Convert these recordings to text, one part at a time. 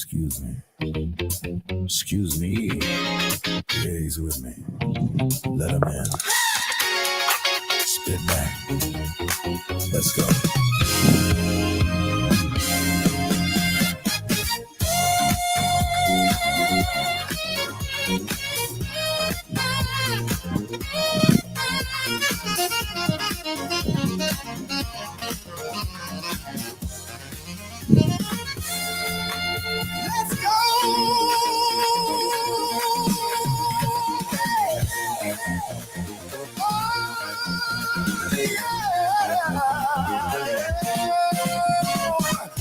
Excuse me. Excuse me. Yeah, he's with me. Let him in. Spit back. Let's go. Let's go.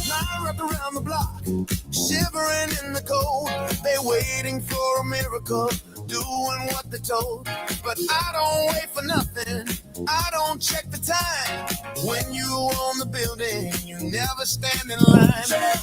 Now wrapped around the block, shivering in the cold. They waiting for a miracle, doing what they're told. But I don't wait for nothing. I don't check the time. When you own the building, you never stand in line.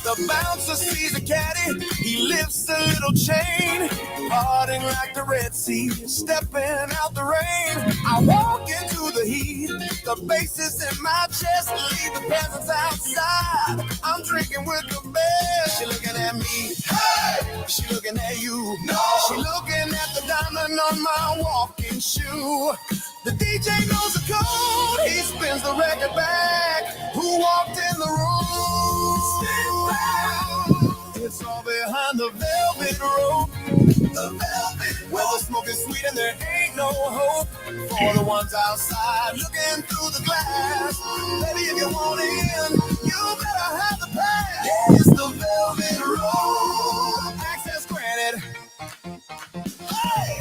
The bouncer sees a caddy, he lifts a little chain, parting like the Red Sea, stepping out the rain. I walk into the heat, the bass is in my chest, leave the peasants outside. I'm drinking with the best. She looking at me, hey! She looking at you, no! She looking at the diamond on my walking shoe. The DJ knows the code, he spins the record back. Who walked in the room? It's all behind the velvet rope. The velvet, where the smoke is sweet and there ain't no hope. For the ones outside looking through the glass. Baby, if you want in, you better have the pass. Yeah, it's the velvet rope. Access granted. Hey!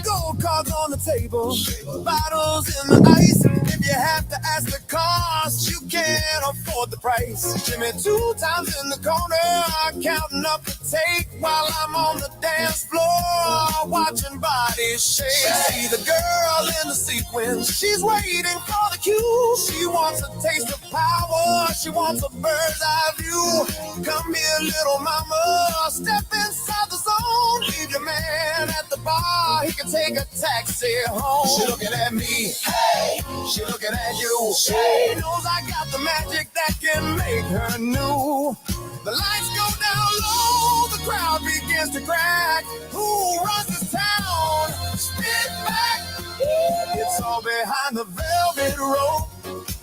Gold cards on the table, bottles in the ice. If you have to ask the cost, you can't afford the price. Jimmy 2 times in the corner, counting up the tape while I'm on the dance floor, watching bodies shake. See the girl in the sequins, she's waiting for the cue. She wants a taste of power, she wants a bird's eye view. Come here, little mama, step inside the zone. Leave your man at the bar, he can take a taxi home. She looking at me, hey, she looking at you. She knows I got the magic that can make her new. The lights go down low, the crowd begins to crack. Who runs this town? Spit back. It's all behind the velvet rope.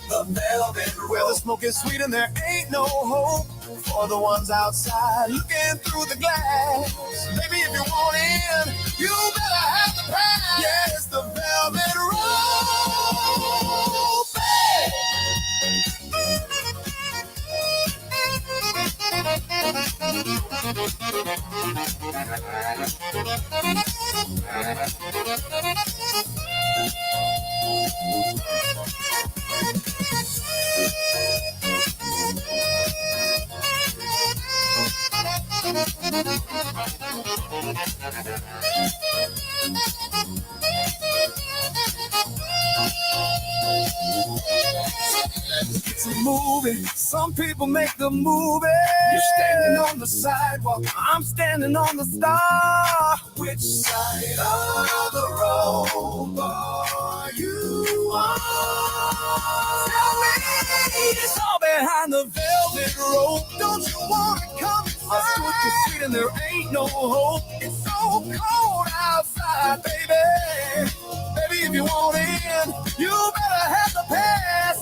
The velvet rope, where the smoke is sweet and there ain't no hope. For the ones outside looking through the glass. Baby, if you want in, you better have the pass. Yeah, it's the velvet rope. Hey! It's a movie. Some people make the movie. You're standing on the sidewalk, I'm standing on the star. Which side of the road are you on? Tell me, it's all behind the velvet rope. Don't you wanna come inside? I smoke your sweet and there ain't no hope. It's so cold outside, baby. Baby, if you want in, you better have the pass.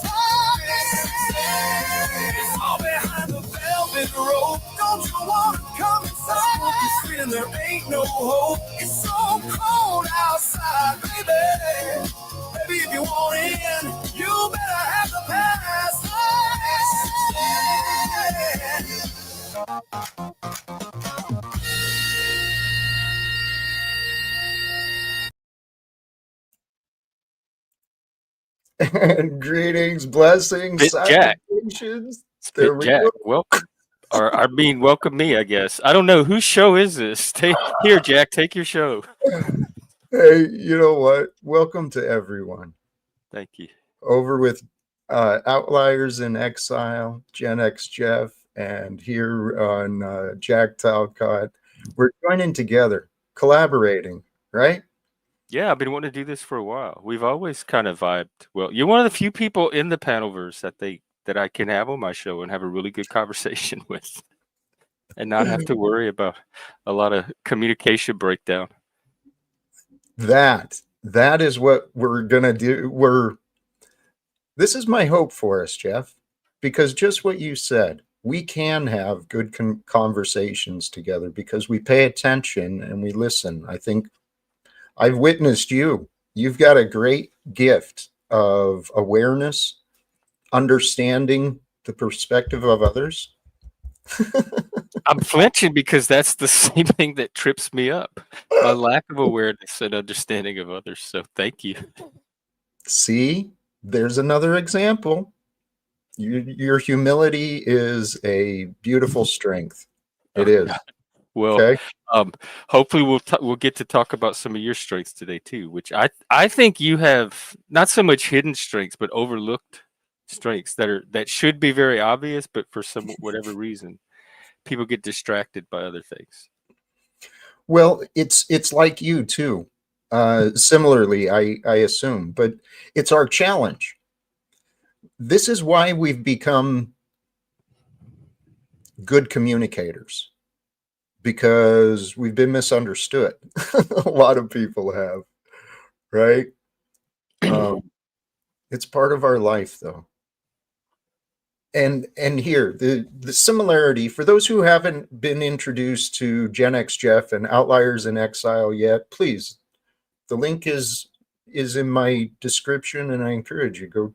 It's all behind the velvet rope. Don't you wanna come inside? Smoke your sweet and there ain't no hope. It's so cold outside, baby. Baby, if you want in, you better have the pass. And greetings, blessings, Jack. salutations. There we Jack, go. Welcome. Or I mean, welcome me, I guess. I don't know. Whose show is this? Here, Jack, take your show. Hey, you know what? Welcome to everyone. Thank you. Over with Outliers in Exile, Gen X Jeff, and here on Jack Talcott. We're joining together, collaborating, right? Yeah, I've been wanting to do this for a while. We've always kind of vibed. Well, you're one of the few people in the Panelverse that I can have on my show and have a really good conversation with. and not have to worry about a lot of communication breakdown. That is what we're gonna do. This is my hope for us, Jeff, because just what you said, we can have good conversations together because we pay attention and we listen. I think I've witnessed you. You've got a great gift of awareness, understanding the perspective of others. I'm flinching because that's the same thing that trips me up. My lack of awareness and understanding of others. So thank you. See, there's another example. Your humility is a beautiful strength. It Oh, is. God. Well, Okay. hopefully we'll get to talk about some of your strengths today too, which I think you have not so much hidden strengths, but overlooked strengths that should be very obvious, but for some whatever reason, people get distracted by other things. Well, it's like you too. Similarly, I assume, but it's our challenge. This is why we've become good communicators because we've been misunderstood. A lot of people have, right? It's part of our life, though. And here the similarity for those who haven't been introduced to Gen X Jeff and Outliers in Exile yet, please, the link is in my description, and I encourage you go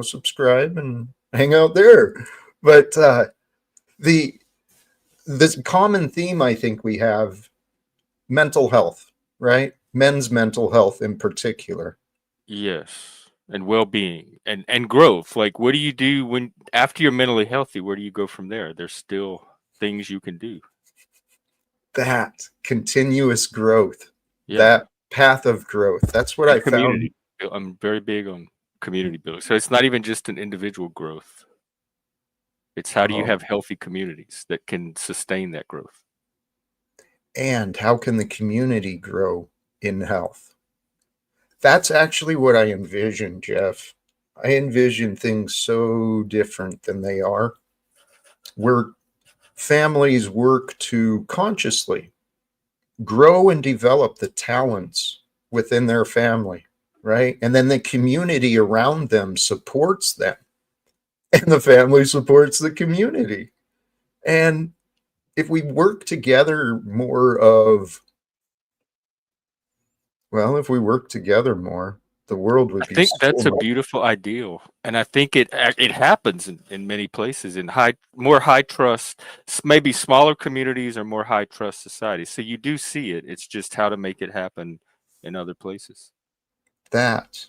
subscribe and hang out there. But the this common theme I think we have, mental health, right? Men's mental health in particular. Yes, and well-being and growth. Like, what do you do when after you're mentally healthy? Where do you go from there? There's still things you can do. That continuous growth, Yeah, that path of growth. That's what and I found. community. I'm very big on community building. So it's not even just an individual growth. It's how do you Oh, have healthy communities that can sustain that growth? and how can the community grow in health? That's actually what I envision, Jeff. I envision things so different than they are, where families work to consciously grow and develop the talents within their family, right? And then the community around them supports them, and the family supports the community. And if we work together more of, well, if we work together more, the world I would be think so that's a much. beautiful ideal, and I think it happens in many places in more high trust, maybe smaller communities or more high trust societies. So you do see it. It's just how to make it happen in other places. That.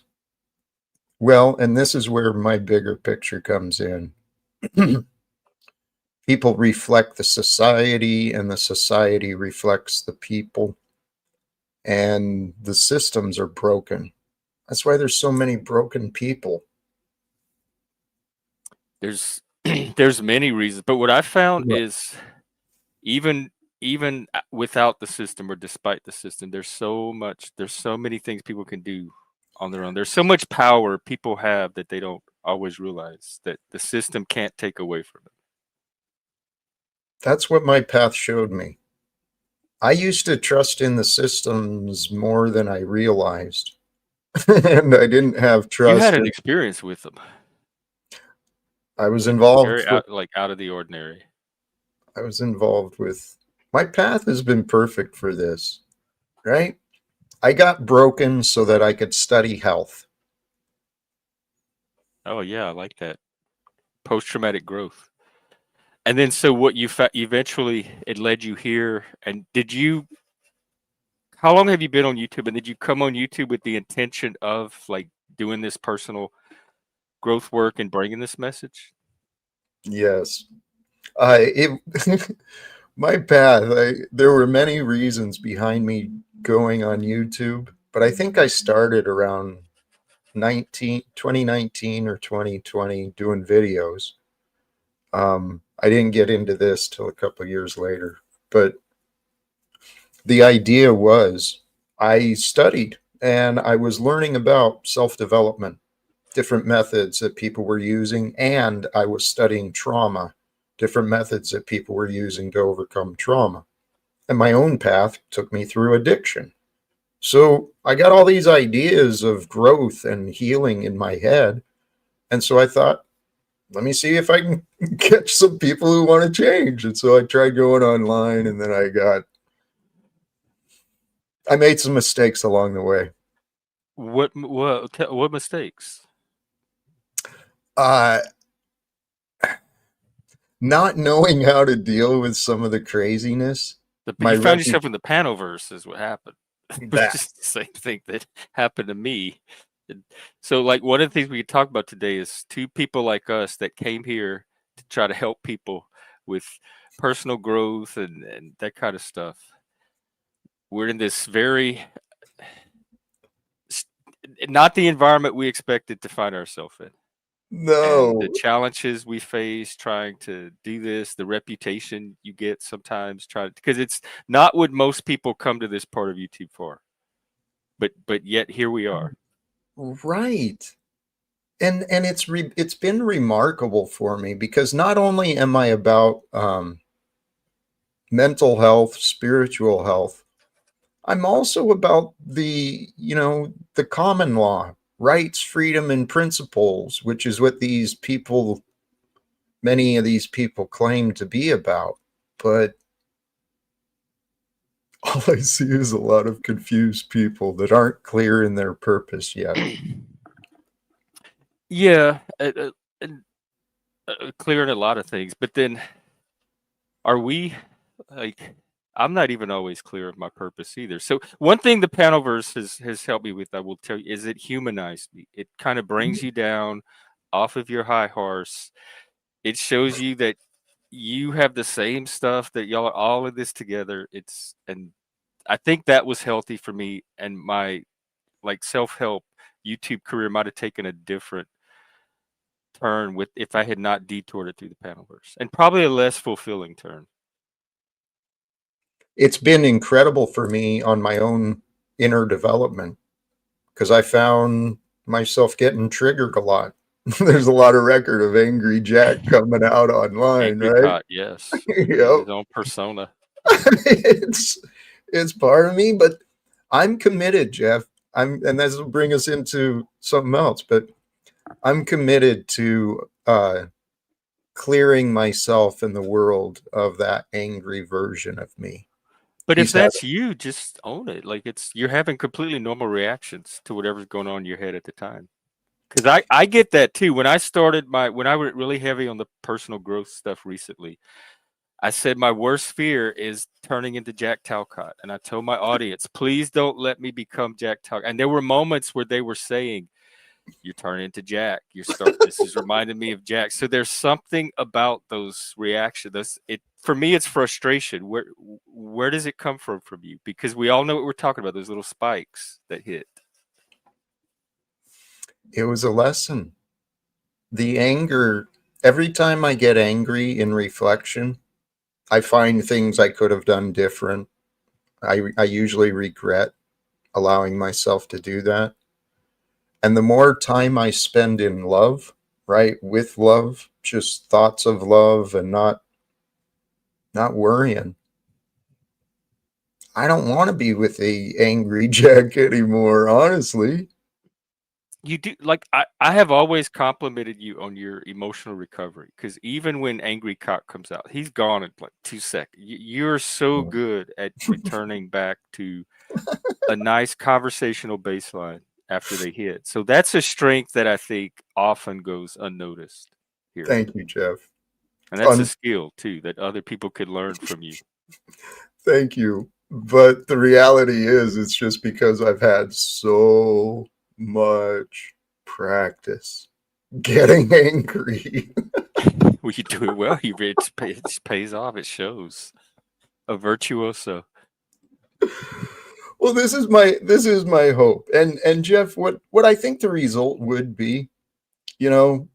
Well, and this is where my bigger picture comes in. People reflect the society, and the society reflects the people, and the systems are broken. That's why there's so many broken people. There's there's many reasons, but what I found Right. is even even without the system or despite the system, there's so many things people can do on their own. There's so much power people have that they don't always realize that the system can't take away from them. That's what my path showed me. I used to trust in the systems more than I realized. And I didn't have You had trust an in, experience with them. I was Very involved with, out of the ordinary. I was involved with, my path has been perfect for this, right? I got broken so that I could study health. Oh yeah, I like that. Post-traumatic growth. And then so what eventually it led you here, and did you how long have you been on YouTube, and did you come on YouTube with the intention of like doing this personal growth work and bringing this message? Yes. It my path, there were many reasons behind me going on YouTube, but I think I started around 2019 or 2020 doing videos. I didn't get into this till a couple of years later, but the idea was I studied and I was learning about self-development, different methods that people were using, and I was studying trauma different methods that people were using to overcome trauma. And my own path took me through addiction. So I got all these ideas of growth and healing in my head. And so I thought, let me see if I can catch some people who want to change. And so I tried going online, and then I made some mistakes along the way. What mistakes? Uh, Not knowing how to deal with some of the craziness. My You found repu- yourself in the Panoverse is what happened. Which that is the same thing that happened to me. So, like, one of the things we could talk about today is two people like us that came here to try to help people with personal growth and that kind of stuff. We're in this very not the environment we expected to find ourselves in. And the no, challenges we face trying to do this, the reputation you get sometimes trying, because it's not what most people come to this part of YouTube for. But yet here we are. right. And it's been remarkable for me, because not only am I about mental health, spiritual health, I'm also about the common law, rights, freedom, and principles, which is what many of these people claim to be about. But all I see is a lot of confused people that aren't clear in their purpose yet. Yeah, and clearing a lot of things, but then are we like? I'm not even always clear of my purpose either. So one thing the Panoverse has helped me with, I will tell you, is it humanized me. It kind of brings you down off of your high horse. It shows you that you have the same stuff, that y'all are all in this together. And I think that was healthy for me, and my like self-help YouTube career might have taken a different turn with if I had not detoured it through the Panelverse, and probably a less fulfilling turn. It's been incredible for me on my own inner development, because I found myself getting triggered a lot. There's a lot of record of Angry Jack coming out online, Angry right? Cot, yes, he's Yep. his own persona. it's it's part of me, but I'm committed, Jeff. And this will bring us into something else, but I'm committed to clearing myself in the world of that angry version of me. But if He's had that's you, just own it. Like you're having completely normal reactions to whatever's going on in your head at the time. Because I get that too. When I went really heavy on the personal growth stuff recently, I said my worst fear is turning into Jack Talcott. And I told my audience, please don't let me become Jack Talcott. And there were moments where they were saying, you're turning into Jack. This is reminding me of Jack. So there's something about those reactions. For me, it's frustration. Where does it come from you? Because we all know what we're talking about, those little spikes that hit. It was a lesson. The anger, every time I get angry in reflection, I find things I could have done different. I usually regret allowing myself to do that. And the more time I spend in love, right, with love, just thoughts of love and not worrying. I don't want to be with a angry Jack anymore, honestly. You do, like, I have always complimented you on your emotional recovery, because even when Angry Cock comes out, he's gone in like 2 seconds. You're so good at returning back to a nice conversational baseline after they hit. So that's a strength that I think often goes unnoticed here. Thank you, Jeff. And that's a skill too that other people could learn from you. Thank you. But the reality is, it's just because I've had so much practice getting angry. Well, you do it well. It pays off. It shows a virtuoso. Well, this is my hope. And Jeff, what I think the result would be, you know,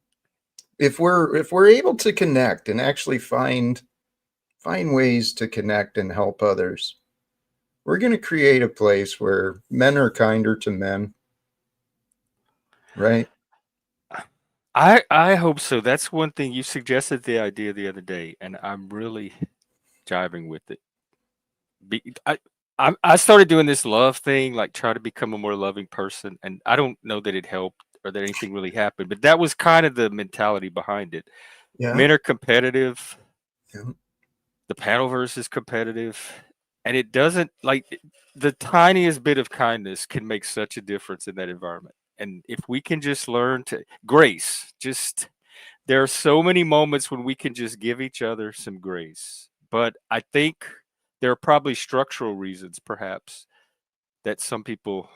if we're able to connect and actually find ways to connect and help others, we're going to create a place where men are kinder to men, right? I hope so. That's one thing you suggested the idea the other day, and I'm really jiving with it. Be, I started doing this love thing, like try to become a more loving person, and I don't know that it helped or that anything really happened, but that was kind of the mentality behind it. Yeah. Men are competitive. Yeah. The panelverse is competitive, and it doesn't like the tiniest bit of kindness can make such a difference in that environment. And if we can just learn to grace, just there are so many moments when we can just give each other some grace. But I think there are probably structural reasons, perhaps, that some people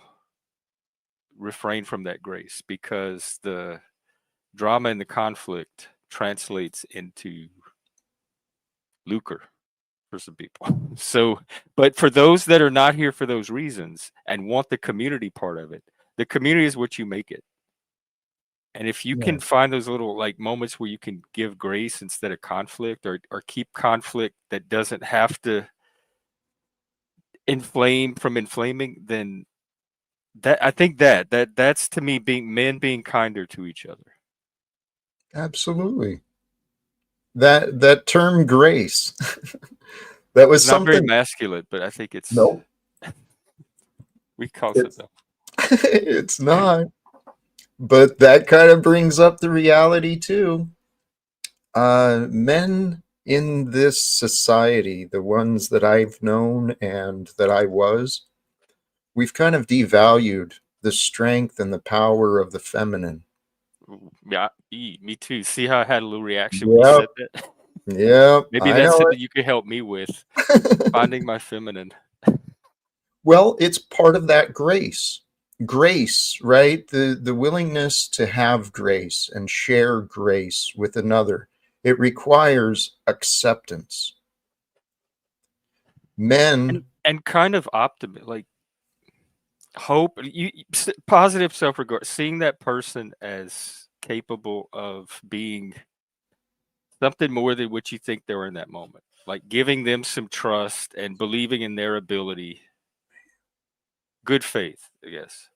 refrain from that grace because the drama and the conflict translates into lucre for some people. So, but for those that are not here for those reasons and want the community part of it, the community is what you make it. And if you Yeah. can find those little like moments where you can give grace instead of conflict or keep conflict that doesn't have to inflame from inflaming, then that I think that's to me being men being kinder to each other. Absolutely. That term grace, that It's was not very something. masculine, but I think it's No, we call it it's though. it's not. But that kind of brings up the reality too. Men in this society, the ones that I've known and that I was, we've kind of devalued the strength and the power of the feminine. Yeah, me too. See how I had a little reaction when you Yep, said that? yep, Maybe I that's know something you could help me with, it. finding my feminine. Well, it's part of that grace. Grace, right? The willingness to have grace and share grace with another. It requires acceptance. Men, And kind of optimism, like hope, positive self-regard, seeing that person as capable of being something more than what you think they were in that moment. Like giving them some trust and believing in their ability. Good faith, I guess.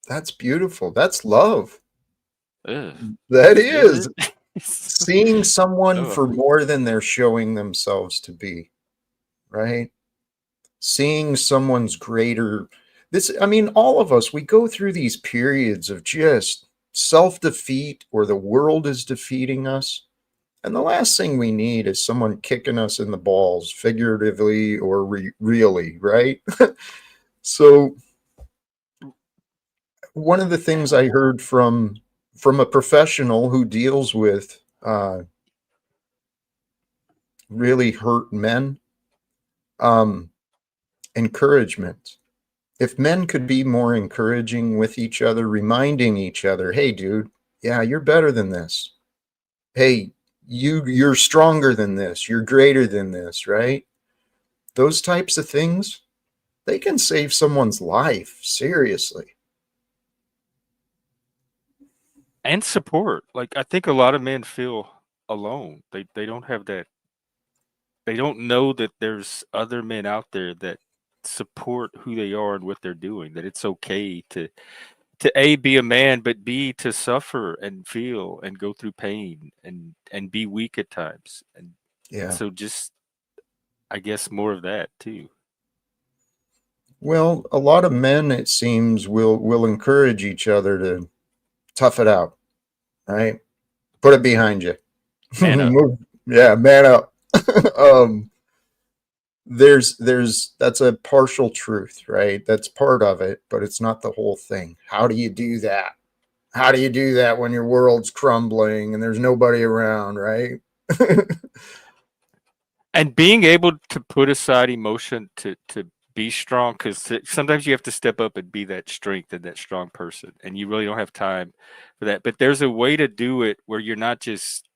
that's beautiful. That's love. Ugh. That Is is it? seeing someone Oh, for more than they're showing themselves to be, right? Seeing someone's greater this I mean all of us we go through these periods of just self-defeat or the world is defeating us. And the last thing we need is someone kicking us in the balls, figuratively or really, right? So one of the things I heard from a professional who deals with really hurt men, um, encouragement. If men could be more encouraging with each other, reminding each other, "Hey, dude, yeah, you're better than this. Hey, you're stronger than this. You're greater than this," right? Those types of things, they can save someone's life, seriously. and support. Like I think a lot of men feel alone. They don't have that. They don't know that there's other men out there that support who they are and what they're doing. That it's okay to a be a man, but b to suffer and feel and go through pain and be weak at times. And Yeah. so just I guess more of that too. Well, a lot of men, it seems, will encourage each other to tough it out, right? Put it behind you. Man up. Move, yeah, man up. um, there's that's a partial truth, right? That's part of it, but it's not the whole thing. How do you do that? How do you do that when your world's crumbling and there's nobody around, right? And being able to put aside emotion to be strong, because sometimes you have to step up and be that strength and that strong person, and you really don't have time for that. But there's a way to do it where you're not just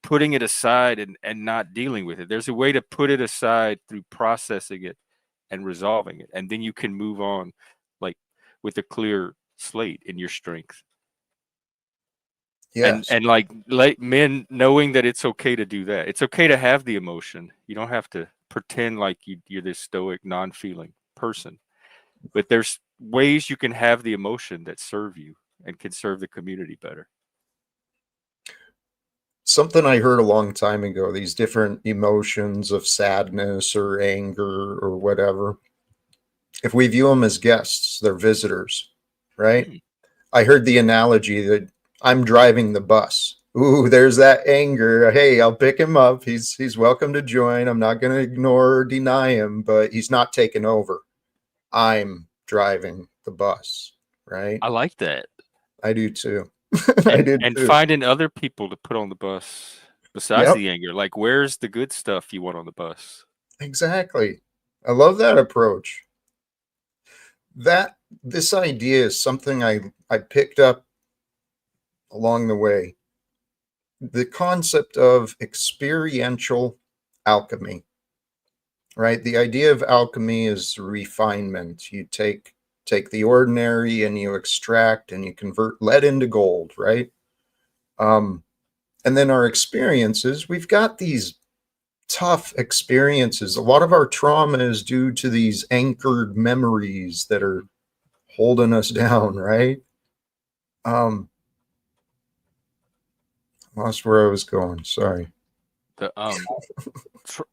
putting it aside and not dealing with it. There's a way to put it aside through processing it and resolving it, and then you can move on, like with a clear slate in your strength. and Yes. and like men knowing that it's okay to do that. It's okay to have the emotion. You don't have to pretend like you're this stoic non-feeling person, but there's ways you can have the emotion that serve you and can serve the community better. something I heard a long time ago, these different emotions of sadness or anger or whatever, if we view them as guests, they're visitors, right? Hmm. I heard the analogy that I'm driving the bus. Ooh, there's that anger. Hey, I'll pick him up. He's welcome to join. I'm not going to ignore or deny him, but he's not taking over. I'm driving the bus, right? I like that. I do too. I did And too. finding other people to put on the bus besides Yep, the anger. Like, where's the good stuff you want on the bus? exactly. I love that approach. That this idea is something I picked up along the way. The concept of experiential alchemy, right? The idea of alchemy is refinement. You take the ordinary and you extract and you convert lead into gold, right? Um, and then our experiences, we've got these tough experiences. A lot of our trauma is due to these anchored memories that are holding us down, right? Um, Lost where I was going. Sorry. The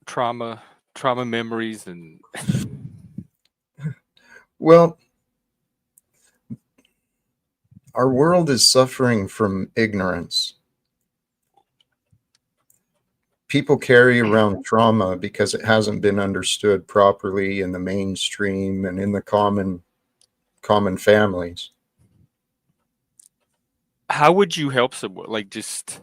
trauma memories and Well, our world is suffering from ignorance. People carry around trauma because it hasn't been understood properly in the mainstream and in the common families. how would you help someone? Like, just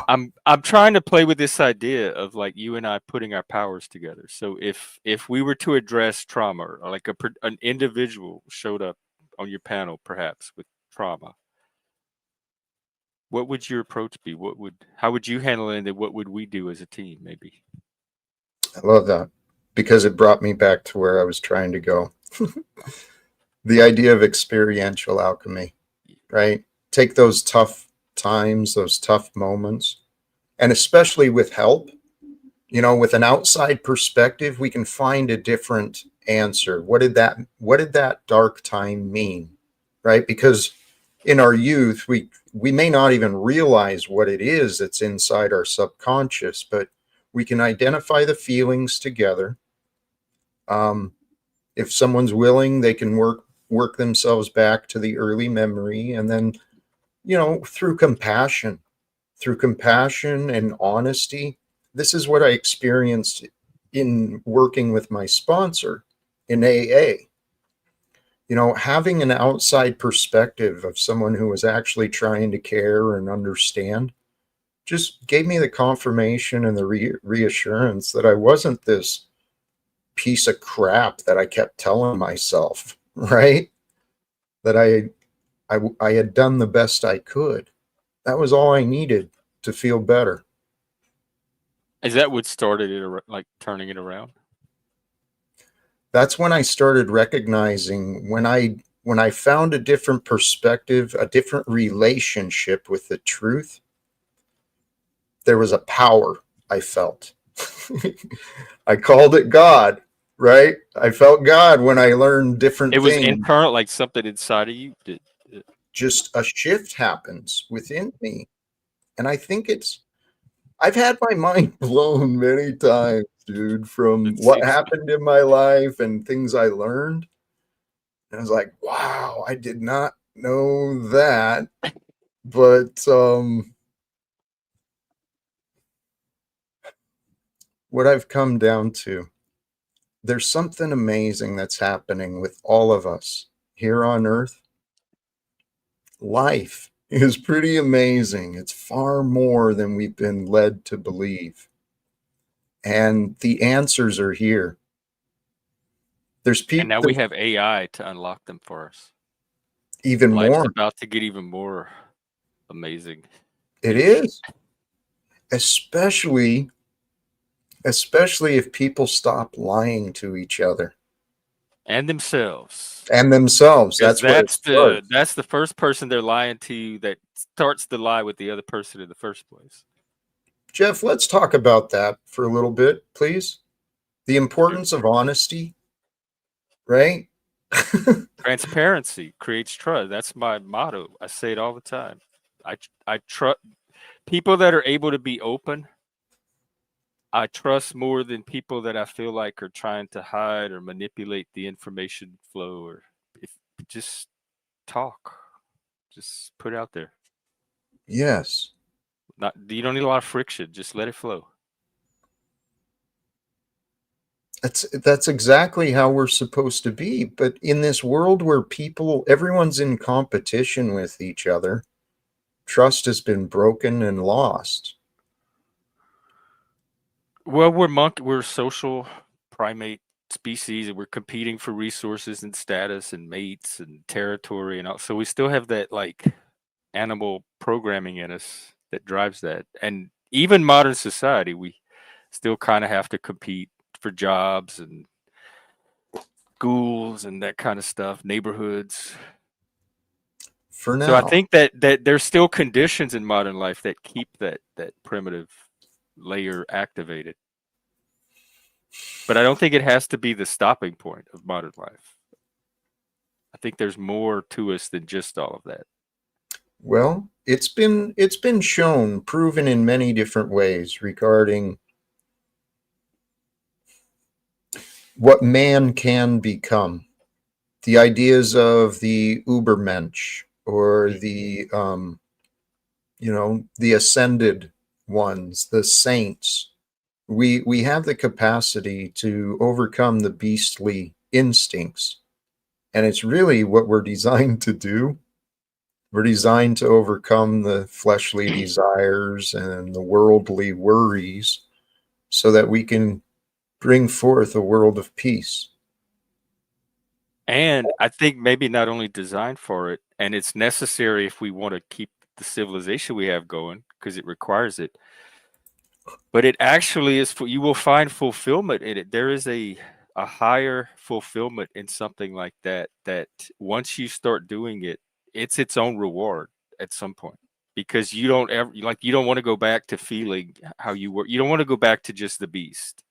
I'm trying to play with this idea of like you and I putting our powers together. So if we were to address trauma, or like an individual showed up on your panel perhaps with trauma, what would your approach be? How would you handle it, and then what would we do as a team maybe? I love that because it brought me back to where I was trying to go. The idea of experiential alchemy, right? Take those tough times, those tough moments, and especially with help, with an outside perspective, we can find a different answer. What did that dark time mean? Right? Because in our youth, we may not even realize what it is that's inside our subconscious, but we can identify the feelings together. Um, if someone's willing, they can work themselves back to the early memory, and then through compassion and honesty. This is what I experienced in working with my sponsor in AA. Having an outside perspective of someone who was actually trying to care and understand just gave me the confirmation and the reassurance that I wasn't this piece of crap that I kept telling myself, right? That I had done the best I could. That was all I needed to feel better. Is that what started it, like turning it around? That's when I started recognizing when I found a different perspective, a different relationship with the truth, there was a power I felt. I called it God, right? I felt God when I learned different It was things. internal, like something inside of you. Just a shift happens within me. And I think I've had my mind blown many times, dude, from It what seems happened in my life and things I learned. And I was like, wow, I did not know that. But what I've come down to, there's something amazing that's happening with all of us here on Earth. Life is pretty amazing. It's far more than we've been led to believe. And the answers are here. There's and now people, we have AI to unlock them for us. even Life's more. about to get even more amazing It ish. is, especially especially if people stop lying to each other And themselves. and themselves. Because That's where it starts. that's the first person they're lying to that starts the lie with the other person in the first place. Jeff, let's talk about that for a little bit, please. The Sure. importance of honesty, right? Transparency creates trust. That's my motto. I say it all the time. I trust people that are able to be open. I trust more than people that I feel like are trying to hide or manipulate the information flow, or if just talk, just put it out there. Yes. Not you don't need a lot of friction. Just let it flow. That's exactly how we're supposed to be. But in this world where everyone's in competition with each other, trust has been broken and lost. Well, we're social primate species, and we're competing for resources and status and mates and territory and all. So we still have that like animal programming in us that drives that. And even modern society, we still kind of have to compete for jobs and schools and that kind of stuff, neighborhoods. For So I now. think that there's still conditions in modern life that keep that primitive layer activated. But I don't think it has to be the stopping point of modern life. I think there's more to us than just all of that. Well, it's been shown, proven in many different ways regarding what man can become. The ideas of the Ubermensch or the ascended ones, the saints. We have the capacity to overcome the beastly instincts, and it's really what we're designed to do. We're designed to overcome the fleshly desires and the worldly worries so that we can bring forth a world of peace. And I think maybe not only designed for it, and it's necessary if we want to keep the civilization we have going because it requires it. But it actually is for you will find fulfillment in it. There is a higher fulfillment in something like that that once you start doing it, it's its own reward at some point. Because you don't ever like you don't want to go back to feeling how you were. You don't want to go back to just the beast.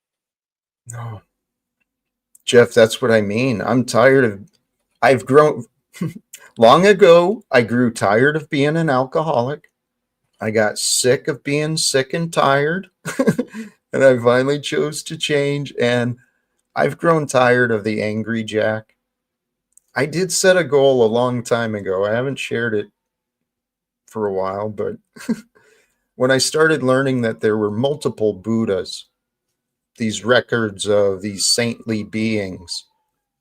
No, Jeff, that's what I mean. I've grown long ago. I grew tired of being an alcoholic. I got sick of being sick and tired. And I finally chose to change. And I've grown tired of the angry Jack. I did set a goal a long time ago. I haven't shared it for a while, but when I started learning that there were multiple Buddhas, these records of these saintly beings,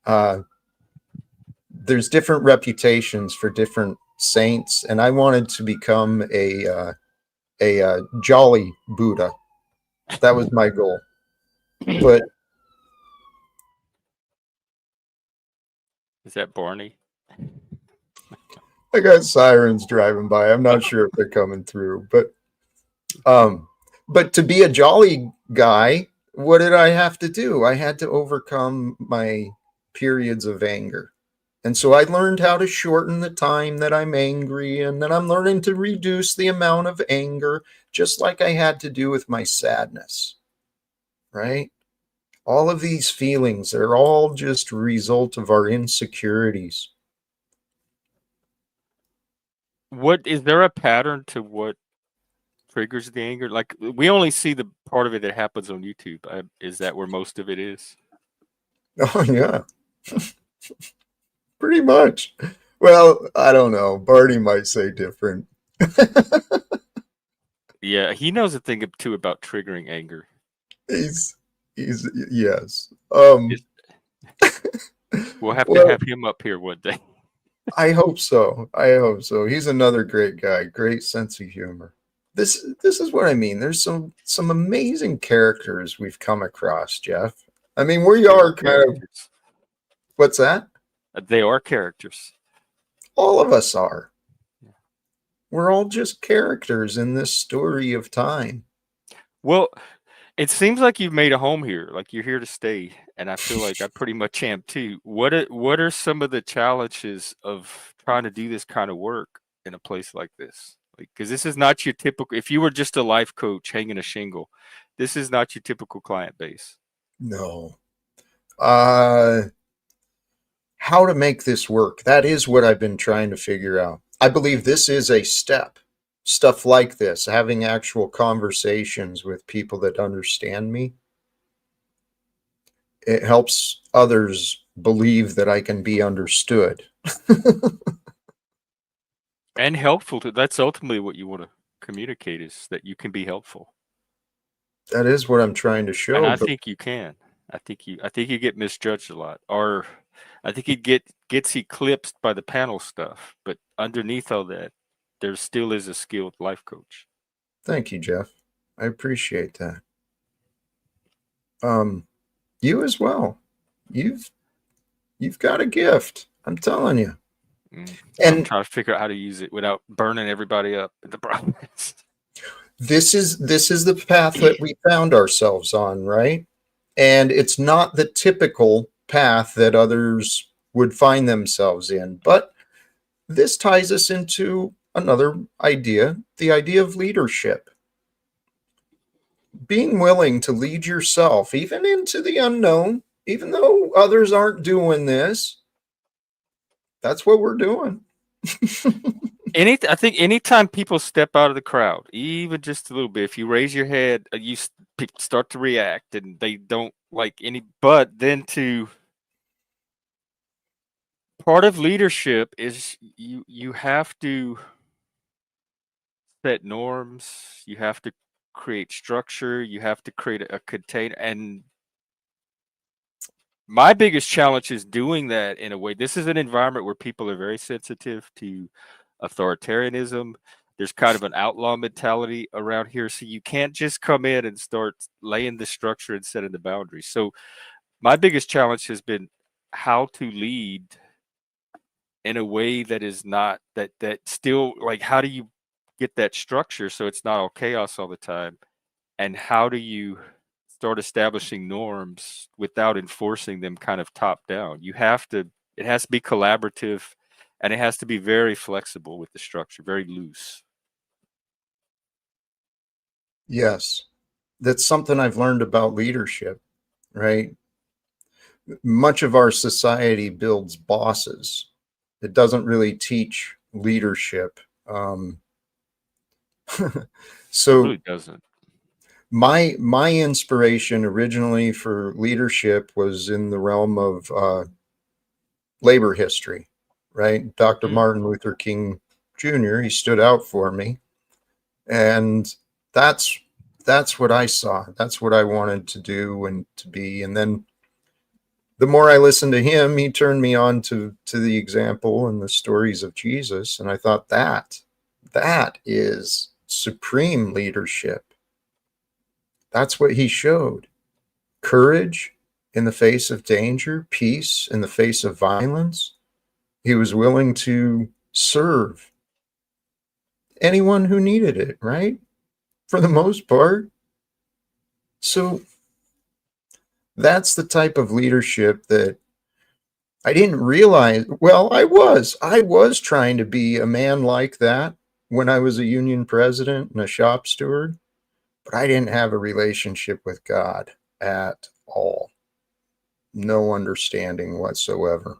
uh, there's different reputations for different saints, and I wanted to become a jolly Buddha. That was my goal. But Is that Barney? I got sirens driving by. I'm not sure if they're coming through, um, but to be a jolly guy, what did I have to do? I had to overcome my periods of anger. And so I learned how to shorten the time that I'm angry, and then I'm learning to reduce the amount of anger, just like I had to do with my sadness, right? All of these feelings are all just a result of our insecurities. What is there a pattern to what triggers the anger? Like we only see the part of it that happens on YouTube. Is that where most of it is? Oh, yeah, pretty much. Well, I don't know. Barty might say different. Yeah, he knows a thing or two about triggering anger. He's, yes. Is- We'll have to Well, have him up here one day. I hope so. I hope so. He's another great guy. Great sense of humor. This is what I mean. There's some amazing characters we've come across, Jeff. I mean, we They are are kind of characters. what's that? They are characters. All of us are. Yeah. We're all just characters in this story of time. Well, it seems like you've made a home here. Like you're here to stay, and I feel like I pretty much am too. What are some of the challenges of trying to do this kind of work in a place like this? Like, because this is not your typical. If you were just a life coach hanging a shingle, this is not your typical client base. No. Uh how to make this work. That is what I've been trying to figure out. I believe this is a step stuff like this, having actual conversations with people that understand me, it helps others believe that I can be understood. And helpful to, that's ultimately what you want to communicate, is that you can be helpful. That is what I'm trying to And show. I But think you can. I think you get misjudged a lot, or I think it gets eclipsed by the panel stuff. But underneath all that, there still is a skilled life coach. thank you, Jeff. I appreciate that. You as well. You've you've got a gift. I'm telling you. I'm And trying to figure out how to use it without burning everybody up in the process. this is the path that we found ourselves on, right? And it's not the typical path that others would find themselves in, but this ties us into another idea, the idea of leadership. Being willing to lead yourself even into the unknown, even though others aren't doing this. That's what we're doing. I think anytime people step out of the crowd, even just a little bit, if you raise your head, people start to react, and they don't like any. But then part of leadership is you have to set norms. You have to create structure. You have to create a container. And my biggest challenge is doing that in a way. This is an environment where people are very sensitive to authoritarianism. There's kind of an outlaw mentality around here. So you can't just come in and start laying the structure and setting the boundaries. So my biggest challenge has been how to lead in a way that is not that still, like, how do you get that structure so it's not all chaos all the time? And how do you start establishing norms without enforcing them kind of top down? It has to be collaborative, and it has to be very flexible with the structure, very loose. Yes, that's something I've learned about leadership, right? Much of our society builds bosses. It doesn't really teach leadership. It So really doesn't. my inspiration originally for leadership was in the realm of labor history, right? Dr. Mm. Martin Luther King Jr. He stood out for me, and that's that's what I saw. That's what I wanted to do and to be. And then the more I listened to him, he turned me on to the example and the stories of Jesus, and I thought that is supreme leadership. That's what he showed. Courage in the face of danger, peace in the face of violence. He was willing to serve anyone who needed it, right? For the most part. So that's the type of leadership that I didn't realize. Well, I was trying to be a man like that when I was a union president and a shop steward, but I didn't have a relationship with God at all. No understanding whatsoever.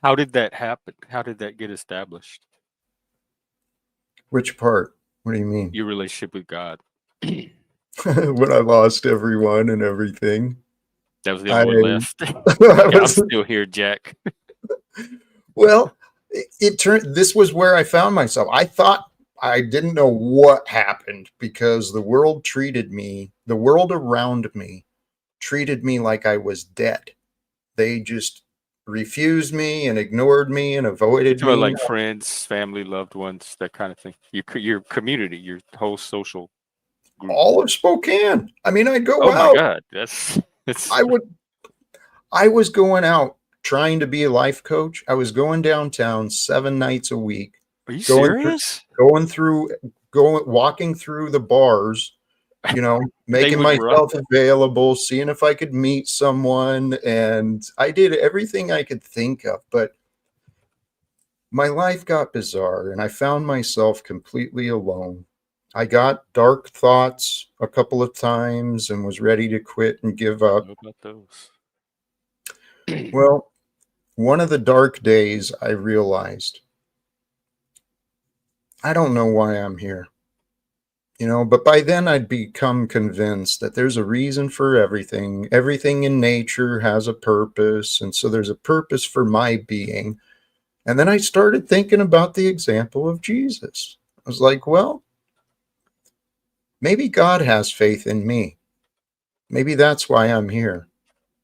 How did that happen? How did that get established? Which part? What do you mean? Your relationship with God. When I lost everyone and everything. That was the I, only one left. I I'm was, still here, Jack. well, it turned, this was where I found myself. I thought I didn't know what happened because the world around me treated me like I was dead. They just refused me and ignored me and avoided To me. like friends, family, loved ones, that kind of thing. Your community, your whole social group. All of Spokane. I mean, I'd go Oh my out. God, that's. I would I was going out trying to be a life coach. I was going downtown 7 nights a week, Are you going through, serious? going through, walking through the bars, They making would run. myself available, seeing if I could meet someone. And I did everything I could think of, but my life got bizarre and I found myself completely alone. I got dark thoughts a couple of times and was ready to quit and give I up. know about those. Well, one of the dark days I realized I don't know why I'm here. But by then I'd become convinced that there's a reason for everything. Everything in nature has a purpose. And so there's a purpose for my being. And then I started thinking about the example of Jesus. I was like, well, maybe God has faith in me. Maybe that's why I'm here.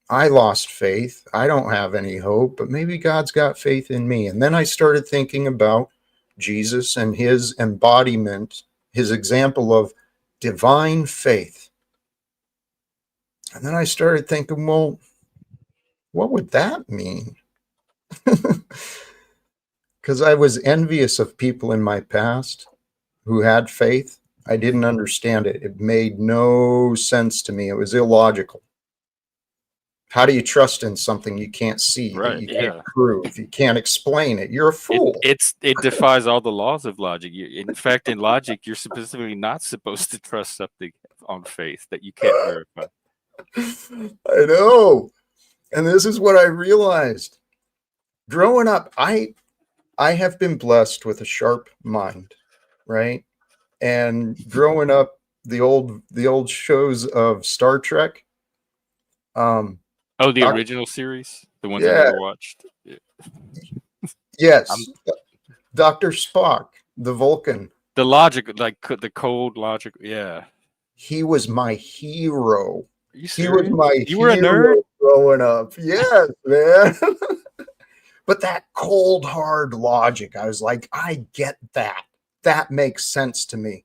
I lost faith. I don't have any hope, but maybe God's got faith in me. And then I started thinking about Jesus and his embodiment, his example of divine faith. And then I started thinking, well, what would that mean? Because I was envious of people in my past who had faith. I didn't understand it. It made no sense to me. It was illogical. How do you trust in something you can't see, that Right. you can't Yeah. prove, you can't explain it? You're a fool. It defies all the laws of logic. In fact, in logic, you're specifically not supposed to trust something on faith that you can't verify. I know. And this is what I realized. Growing up, I have been blessed with a sharp mind, right? And growing up, the old shows of Star Trek. Oh, the Doc, original series, the ones I yeah, never watched. Yeah. yes, Dr. Spock, the Vulcan. The logic, like the cold logic. Yeah. He was my hero. Are you He was serious? my You were a nerd? hero growing up. Yes, man. But that cold, hard logic, I was like, I get that. That makes sense to me.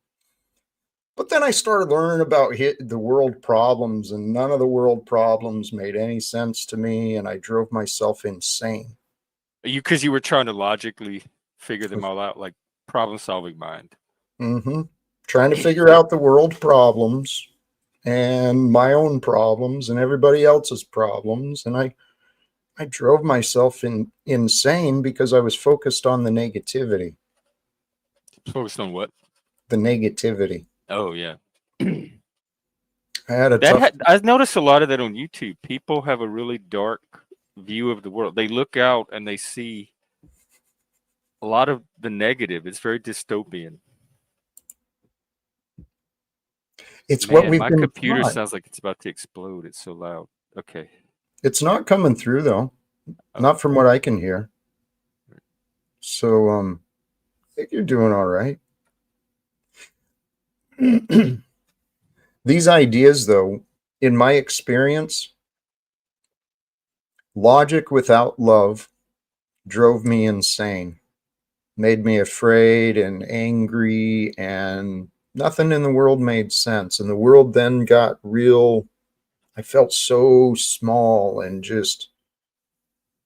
But then I started learning about the world problems, and none of the world problems made any sense to me, and I drove myself insane. Because you were trying to logically figure them all out, like problem-solving mind. Mm-hmm. Trying to figure out the world problems and my own problems and everybody else's problems, and I drove myself insane because I was focused on the negativity. Focused on what? The negativity. Oh yeah. I had a tough. I've noticed a lot of that on YouTube. People have a really dark view of the world. They look out and they see a lot of the negative. It's very dystopian. It's Man, what we've my been computer taught. sounds like it's about to explode. It's so loud. Okay. It's not coming through though. Not from what I can hear. So I think you're doing all right. These ideas, though, in my experience, logic without love drove me insane, made me afraid and angry, and nothing in the world made sense. And the world then got real. I felt so small and just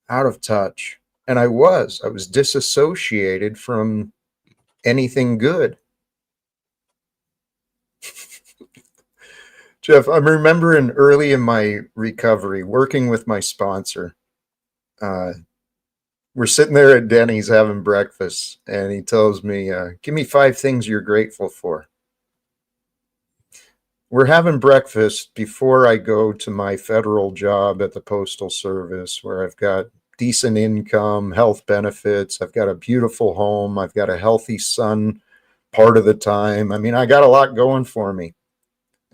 out of touch. And I was disassociated from anything good. Jeff, I'm remembering early in my recovery, working with my sponsor. We're sitting there at Denny's having breakfast, and he tells me, give me 5 things you're grateful for. We're having breakfast before I go to my federal job at the Postal Service, where I've got decent income, health benefits. I've got a beautiful home. I've got a healthy son part of the time. I mean, I got a lot going for me.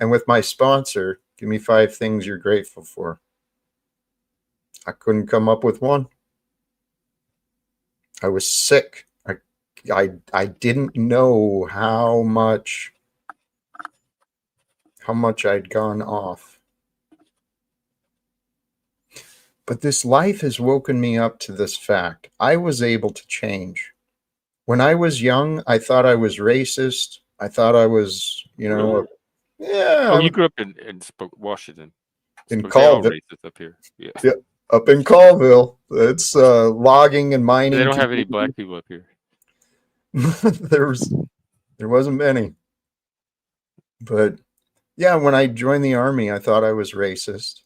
And with my sponsor, give me 5 things you're grateful for. I couldn't come up with one. I was sick. I didn't know how much I'd gone off. But this life has woken me up to this fact. I was able to change. When I was young, I thought I was racist. I thought I was, Really? yeah. Oh, you grew up in Washington. In They all Colville. racist up here. Yeah. Yeah, up in Colville. It's logging and mining. They don't have any black people up here. there wasn't many. But yeah, when I joined the Army, I thought I was racist.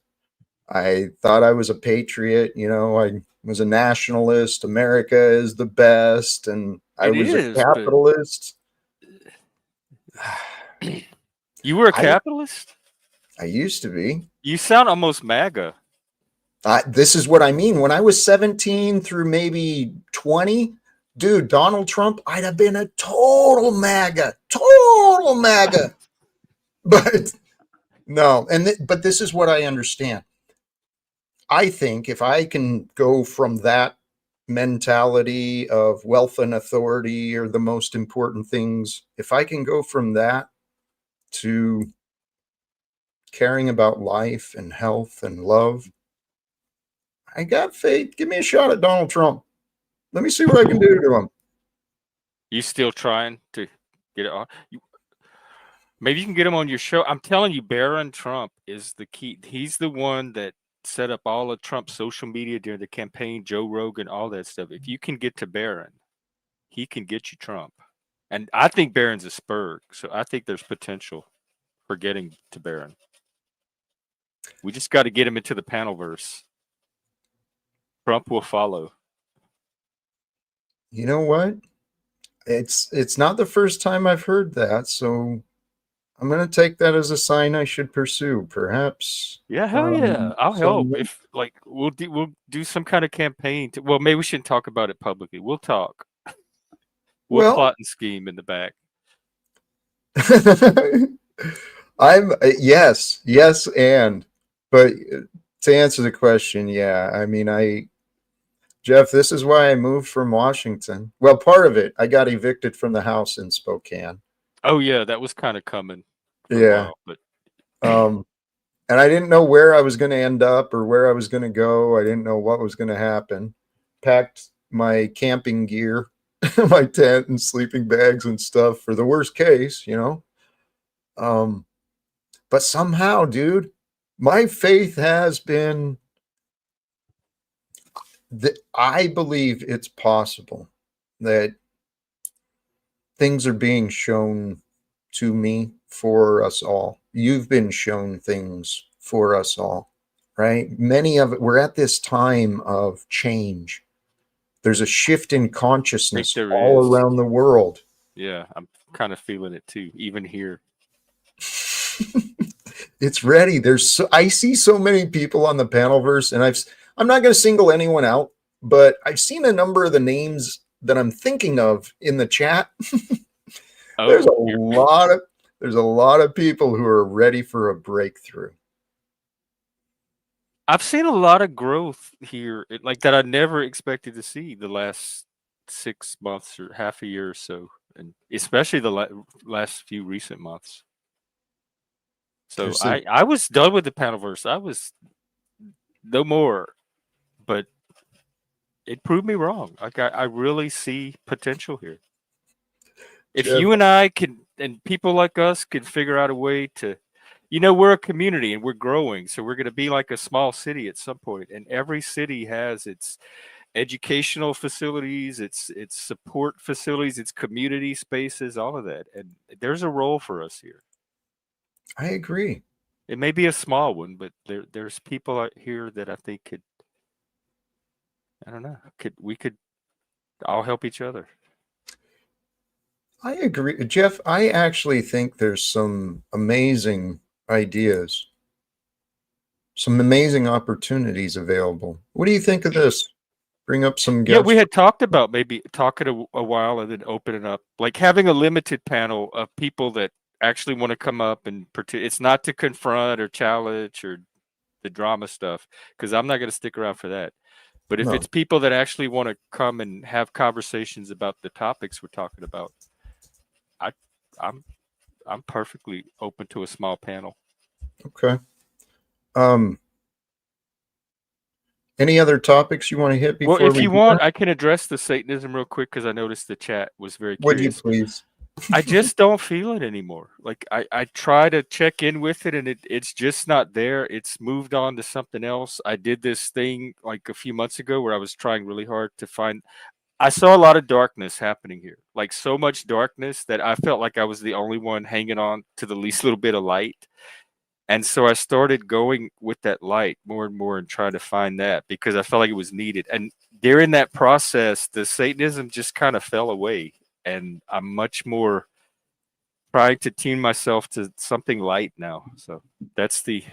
I thought I was a patriot. I was a nationalist. America is the best. And I was a capitalist. You were a capitalist? I used to be. You sound almost MAGA. This is what I mean. When I was 17 through maybe 20, dude, Donald Trump, I'd have been a total MAGA, total MAGA. But no, but this is what I understand. I think if I can go from that mentality of wealth and authority are the most important things, if I can go from that to caring about life and health and love, I got faith. Give me a shot at Donald Trump. Let me see what I can do to him. You still trying to get it on? Maybe you can get him on your show. I'm telling you, Barron Trump is the key. He's the one that set up all of Trump's social media during the campaign, Joe Rogan, all that stuff. If you can get to Barron, he can get you Trump. And I think Barron's a Spurg, so I think there's potential for getting to Barron. We just got to get him into the panelverse. Trump will follow. You know what? It's not the first time I've heard that, so I'm going to take that as a sign I should pursue. Perhaps. Yeah, hell yeah, I'll help. some- If like we'll do some kind of campaign. Well, maybe we shouldn't talk about it publicly. We'll talk. We'll Well, plot and scheme in the back. I'm yes, but to answer the question, yeah. I mean, Jeff, this is why I moved from Washington. Well, part of it, I got evicted from the house in Spokane. Oh yeah, that was kind of coming for a Yeah. while, but And I didn't know where I was going to end up or where I was going to go. I didn't know what was going to happen. Packed my camping gear, my tent and sleeping bags and stuff for the worst case, you know. But somehow, dude, my faith has been that I believe it's possible that things are being shown to me for us all. You've been shown things for us all, right? Many of it, we're at this time of change. There's a shift in consciousness there all is. around the world. Yeah, I'm kind of feeling it too, even here. It's ready. I see so many people on the panelverse, and I'm not going to single anyone out, but I've seen a number of the names that I'm thinking of in the chat. There's a lot of people who are ready for a breakthrough. I've seen a lot of growth here, like that I never expected to see the last 6 months or half a year or so, and especially the last few recent months. So I was done with the panelverse. I was no more, but it proved me wrong. Like I really see potential here. If Jeff, you and I can, and people like us can figure out a way to, we're a community and we're growing. So we're going to be like a small city at some point. And every city has its educational facilities, its support facilities, its community spaces, all of that. And there's a role for us here. I agree. It may be a small one, but there's people out here that I think could, I don't know, we could all help each other. I agree. Jeff, I actually think there's some amazing ideas, some amazing opportunities available. What do you think of this? Bring up some guests. Yeah, we had talked about maybe talking a while and then opening up, like having a limited panel of people that actually want to come up and it's not to confront or challenge or the drama stuff, because I'm not going to stick around for that. But if it's people that actually want to come and have conversations about the topics we're talking about, I'm perfectly open to a small panel. Okay. Any other topics you want to hit before? Well, if you want, I can address the Satanism real quick because I noticed the chat was very curious. Would you please? I just don't feel it anymore. Like I try to check in with it and it's just not there. It's moved on to something else. I did this thing like a few months ago where I was trying really hard to find. I saw a lot of darkness happening here, like so much darkness that I felt like I was the only one hanging on to the least little bit of light. And so I started going with that light more and more and trying to find that because I felt like it was needed. And during that process, the Satanism just kind of fell away. And I'm much more trying to tune myself to something light now. So that's Jeff,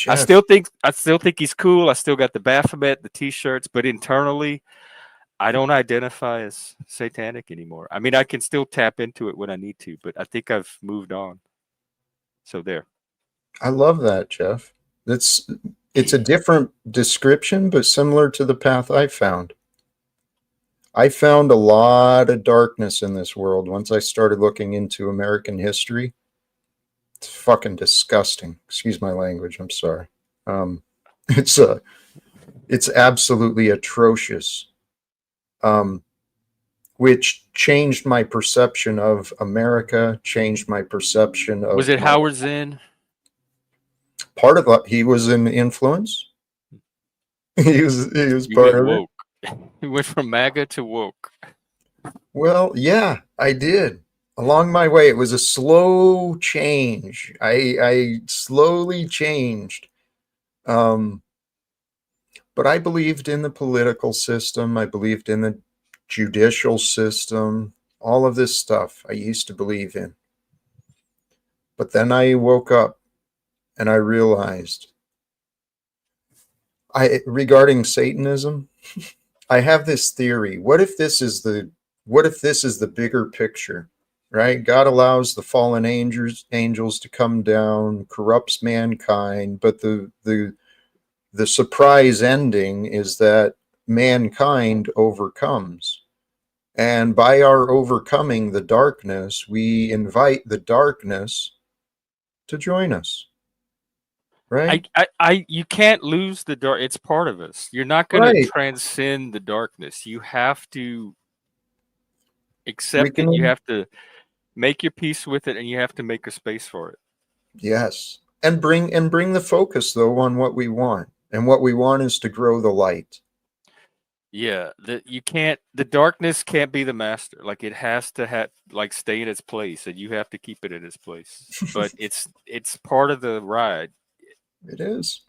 I still think he's cool. I still got the Baphomet, the t-shirts, but internally I don't identify as satanic anymore. I mean, I can still tap into it when I need to, but I think I've moved on. So there. I love that, Jeff. It's a different description, but similar to the path I found. I found a lot of darkness in this world once I started looking into American history. It's fucking disgusting. Excuse my language. I'm sorry. It's it's absolutely atrocious. Which changed my perception of America, changed my perception Was of it my Howard Zinn? part of it. He was an influence. He was You part went of it. woke. You went from MAGA to woke. Well, yeah, I did. Along my way, it was a slow change. I slowly changed. Um, but I believed in the political system. I believed in the judicial system. All of this stuff I used to believe in. But then I woke up and I realized regarding Satanism, I have this theory. What if this is the bigger picture? Right? God allows the fallen angels to come down, corrupts mankind, but the surprise ending is that mankind overcomes. And by our overcoming the darkness, we invite the darkness to join us. Right? You can't lose the dark. It's part of us. You're not going to Right. transcend the darkness. You have to We accept it. You can, have to make your peace with it, and you have to make a space for it. yes. And bring the focus though on what we want. And what we want is to grow the light. Yeah, the darkness can't be the master. Like it has to stay in its place, and you have to keep it in its place. But it's part of the ride. It is.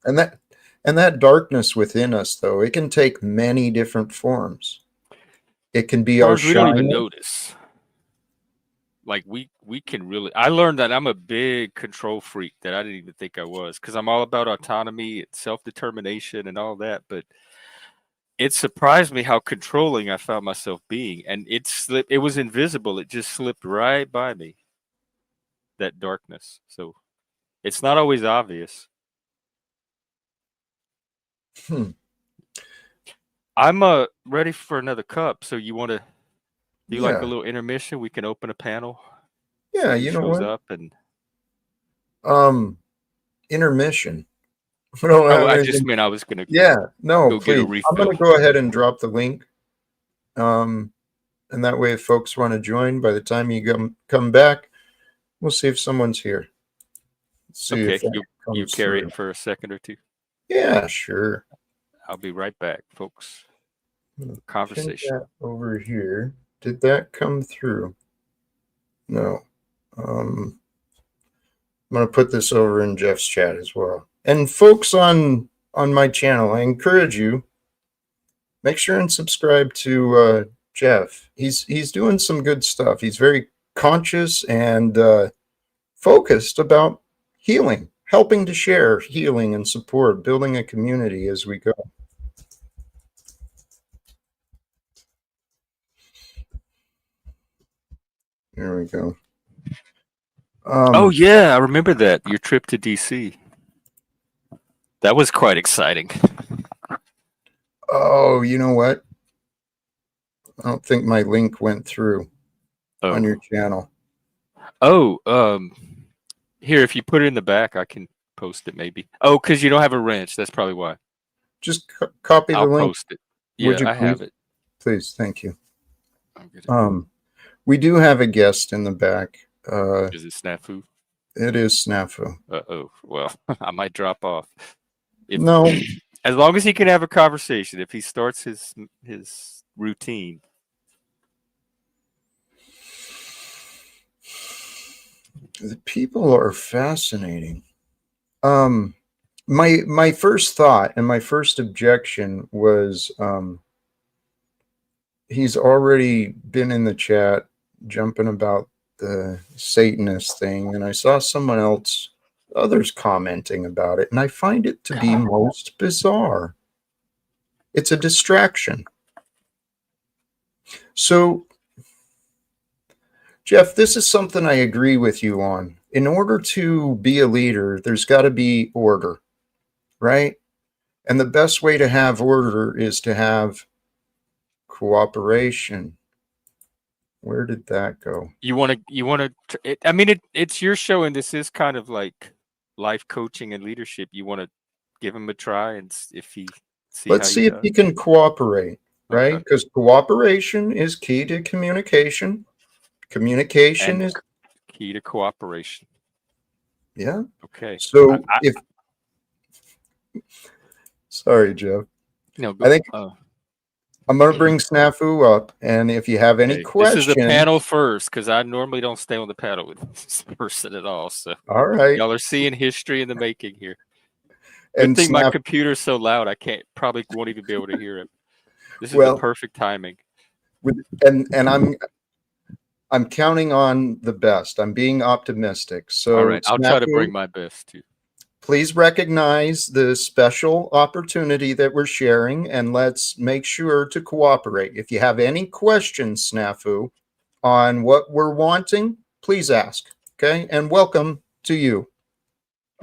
And that darkness within us though, it can take many different forms. It can be our Sometimes we don't even shyness. notice. Like we can really. I learned that I'm a big control freak that I didn't even think I was, because I'm all about autonomy and self-determination and all that. But it surprised me how controlling I found myself being, and it was invisible. It just slipped right by me. That darkness. So it's not always obvious. I'm ready for another cup. So you want to do like a Yeah. little intermission? We can open a panel. Yeah, See who you know shows what? up and. Intermission. We don't Oh, have I just anything. meant I was gonna Yeah, no, go get a please. I'm refill. gonna go ahead and drop the link. And that way if folks want to join, by the time you come back, we'll see if someone's here. See Okay, if that you comes carry through. it for a second or two. Yeah, sure. I'll be right back, folks. Pin Conversation. that over here. Did that come through? No. I'm going to put this over in Jeff's chat as well. And folks on my channel, I encourage you, make sure and subscribe to Jeff. He's doing some good stuff. He's very conscious and focused about healing, helping to share healing and support, building a community as we go. There we go. Oh yeah, I remember that. Your trip to DC. That was quite exciting. Oh, you know what? I don't think my link went through on your channel. Oh, here, if you put it in the back, I can post it maybe. Oh, because you don't have a wrench. That's probably why. Just copy the I'll link. post it. Would Yeah, you I have it. Please, thank you. I'll get it. We do have a guest in the back. Is it Snafu? It is Snafu. Uh-oh. Well, I might drop off. No. As long as he can have a conversation. If he starts his routine. The people are fascinating. My first thought and my first objection was he's already been in the chat jumping about the Satanist thing, and I saw others commenting about it, and I find it to be most bizarre. It's a distraction. So, Jeff, this is something I agree with you on. In order to be a leader, there's got to be order, right? And the best way to have order is to have cooperation. Where did that go? You want to, I mean, it's your show, and this is kind of like life coaching and leadership. You want to give him a try and if he Let's see if he can cooperate, right? Okay. Because cooperation is key to communication. Communication And is key to cooperation. yeah. Okay. So sorry, Jeff. No, I think I'm going to bring Snafu up, and if you have any questions, this is the panel first, because I normally don't stay on the panel with this person at all. So all right, y'all are seeing history in the making here. And Good thing my computer's so loud, I probably won't even be able to hear it. This is the perfect timing. And I'm counting on the best. I'm being optimistic. So all right, I'll try to bring my best too. Please recognize the special opportunity that we're sharing, and let's make sure to cooperate. If you have any questions, Snafu, on what we're wanting, please ask. Okay, and welcome to you.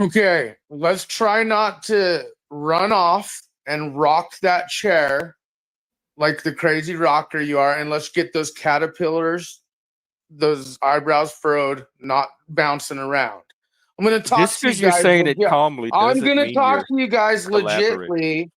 Okay, let's try not to run off and rock that chair like the crazy rocker you are, and let's get those caterpillars, those eyebrows furrowed, not bouncing around. I'm going to talk just to you because you're guys. saying it calmly, I'm going to talk to you guys legitly,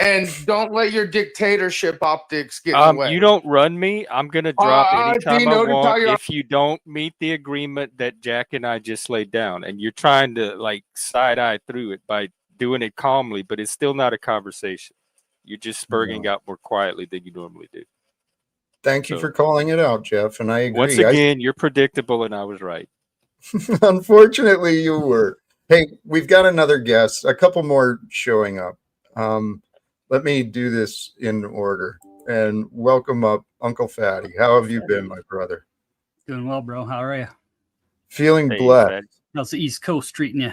and don't let your dictatorship optics get in the way. You don't run me. I'm going to drop anytime I want if you don't meet the agreement that Jack and I just laid down. And you're trying to like side-eye through it by doing it calmly, but it's still not a conversation. You're just spurging out more quietly than you normally do. Thank you for calling it out, Jeff, and I agree. Once again, you're predictable, and I was right. Unfortunately, you were. Hey, we've got another guest, a couple more showing up. Let me do this in order and welcome up Uncle Fatty. How have you been, my brother? Doing well, bro. How are you? Feeling blessed. How's the East Coast treating you?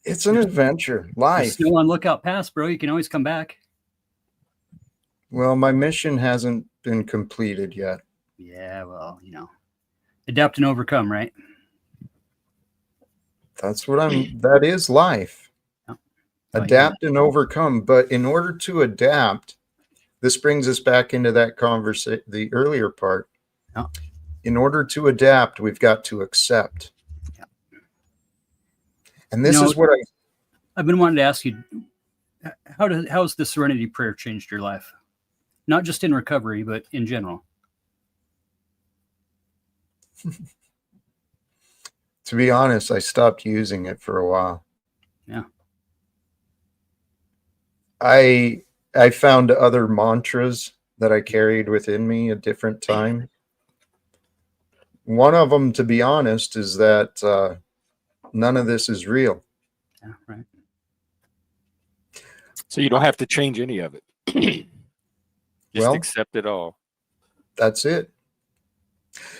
It's an adventure. Life. There's snow on Lookout Pass, bro. You can always come back. Well, my mission hasn't been completed yet. Yeah, well, you know, adapt and overcome, right? That's what that is life. Yeah. Adapt and overcome. But in order to adapt, this brings us back into that conversation, the earlier part. Yeah. In order to adapt, we've got to accept. Yeah. And this is what I've been wanting to ask you, how's the Serenity Prayer changed your life? Not just in recovery, but in general. To be honest, I stopped using it for a while. Yeah. I found other mantras that I carried within me at different times. One of them, to be honest, is that none of this is real. Yeah, right. So you don't have to change any of it. Just accept it all. That's it.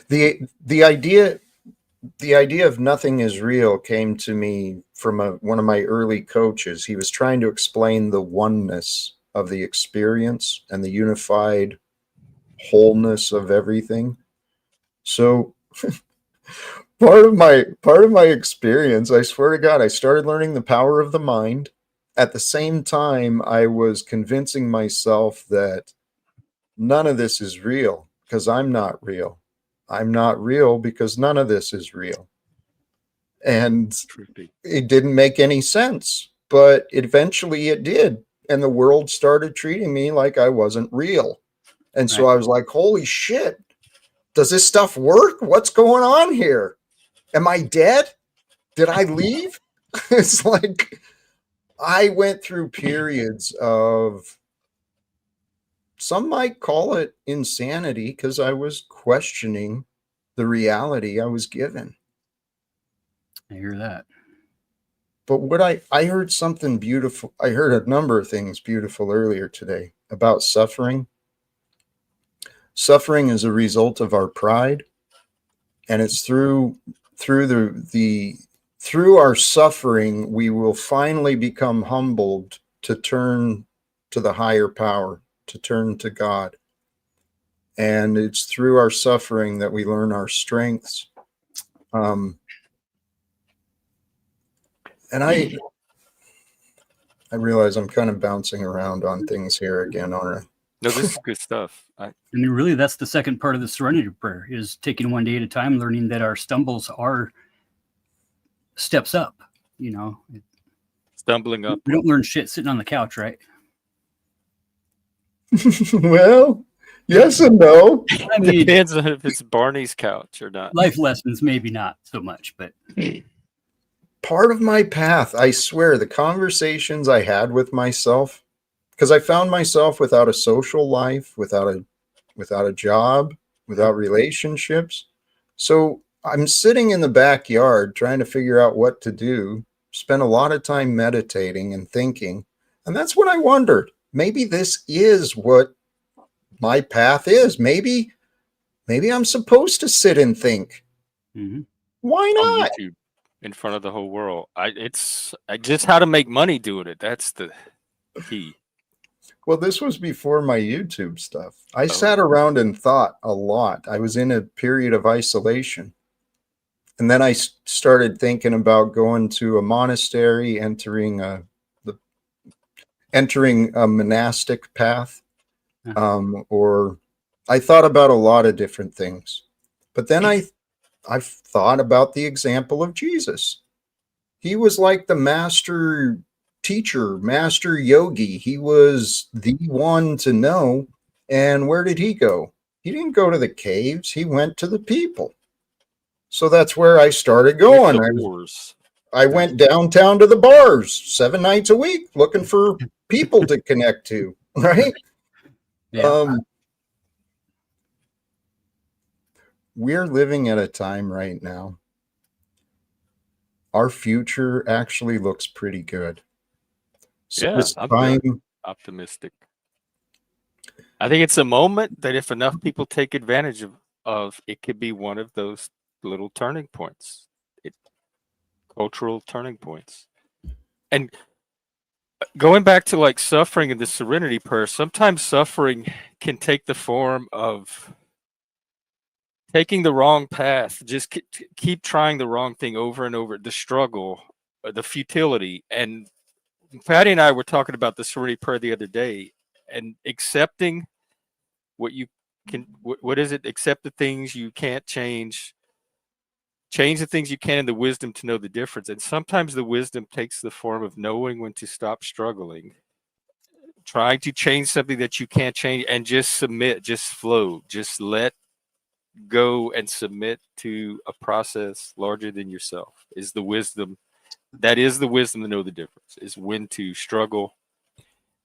The idea of nothing is real came to me from one of my early coaches. He was trying to explain the oneness of the experience and the unified wholeness of everything. So part of my experience, I swear to God, I started learning the power of the mind. At the same time, I was convincing myself that none of this is real because I'm not real. I'm not real because none of this is real. And it didn't make any sense, but eventually it did. And the world started treating me like I wasn't real. And so I was like, holy shit, does this stuff work? What's going on here? Am I dead? Did I leave? It's like I went through periods of, some might call it insanity, because I was questioning the reality I was given. I hear that. But what I heard something beautiful. I heard a number of things beautiful earlier today about suffering. Suffering is a result of our pride, and it's through the through our suffering, we will finally become humbled to turn to the higher power, to turn to God. And it's through our suffering that we learn our strengths. And I realize I'm kind of bouncing around on things here again, aren't I? No, this is good stuff. I mean, really, that's the second part of the serenity prayer, is taking one day at a time, learning that our stumbles are steps up. You know, Stumbling up. we don't learn shit sitting on the couch, right? Well, yes and no. I mean, Depends on if it's Barney's couch or not. life lessons, maybe not so much, but Part of my path, I swear, the conversations I had with myself, because I found myself without a social life, without a job, without relationships. So I'm sitting in the backyard trying to figure out what to do, spent a lot of time meditating and thinking. And that's when I wondered, maybe this is what my path is. Maybe I'm supposed to sit and think. mm-hmm. Why On not? YouTube in front of the whole world. It's just how to make money doing it. That's the key. Well, this was before my YouTube stuff. I sat around and thought a lot. I was in a period of isolation. And then I started thinking about going to a monastery, entering a monastic path. Or I thought about a lot of different things. But then I've thought about the example of Jesus. He was like the master teacher, master yogi. He was the one to know. And where did he go? He didn't go to the caves. He went to the people. So that's where I started going. I went downtown to the bars 7 nights a week looking for people to connect to, right? Yeah. We're living at a time right now. Our future actually looks pretty good. So Yeah, this I'm time, optimistic. I think it's a moment that if enough people take advantage of, it could be one of those little turning points, cultural turning points. And going back to like suffering and the serenity prayer, sometimes suffering can take the form of taking the wrong path, just keep trying the wrong thing over and over, the struggle, the futility. And Patty and I were talking about the serenity prayer the other day, and accepting what you can, what is it? Accept the things you can't change the things you can, and the wisdom to know the difference. And sometimes the wisdom takes the form of knowing when to stop struggling, trying to change something that you can't change, and just submit, just flow, just let go and submit to a process larger than yourself. Is the wisdom. That is the wisdom to know the difference, is when to struggle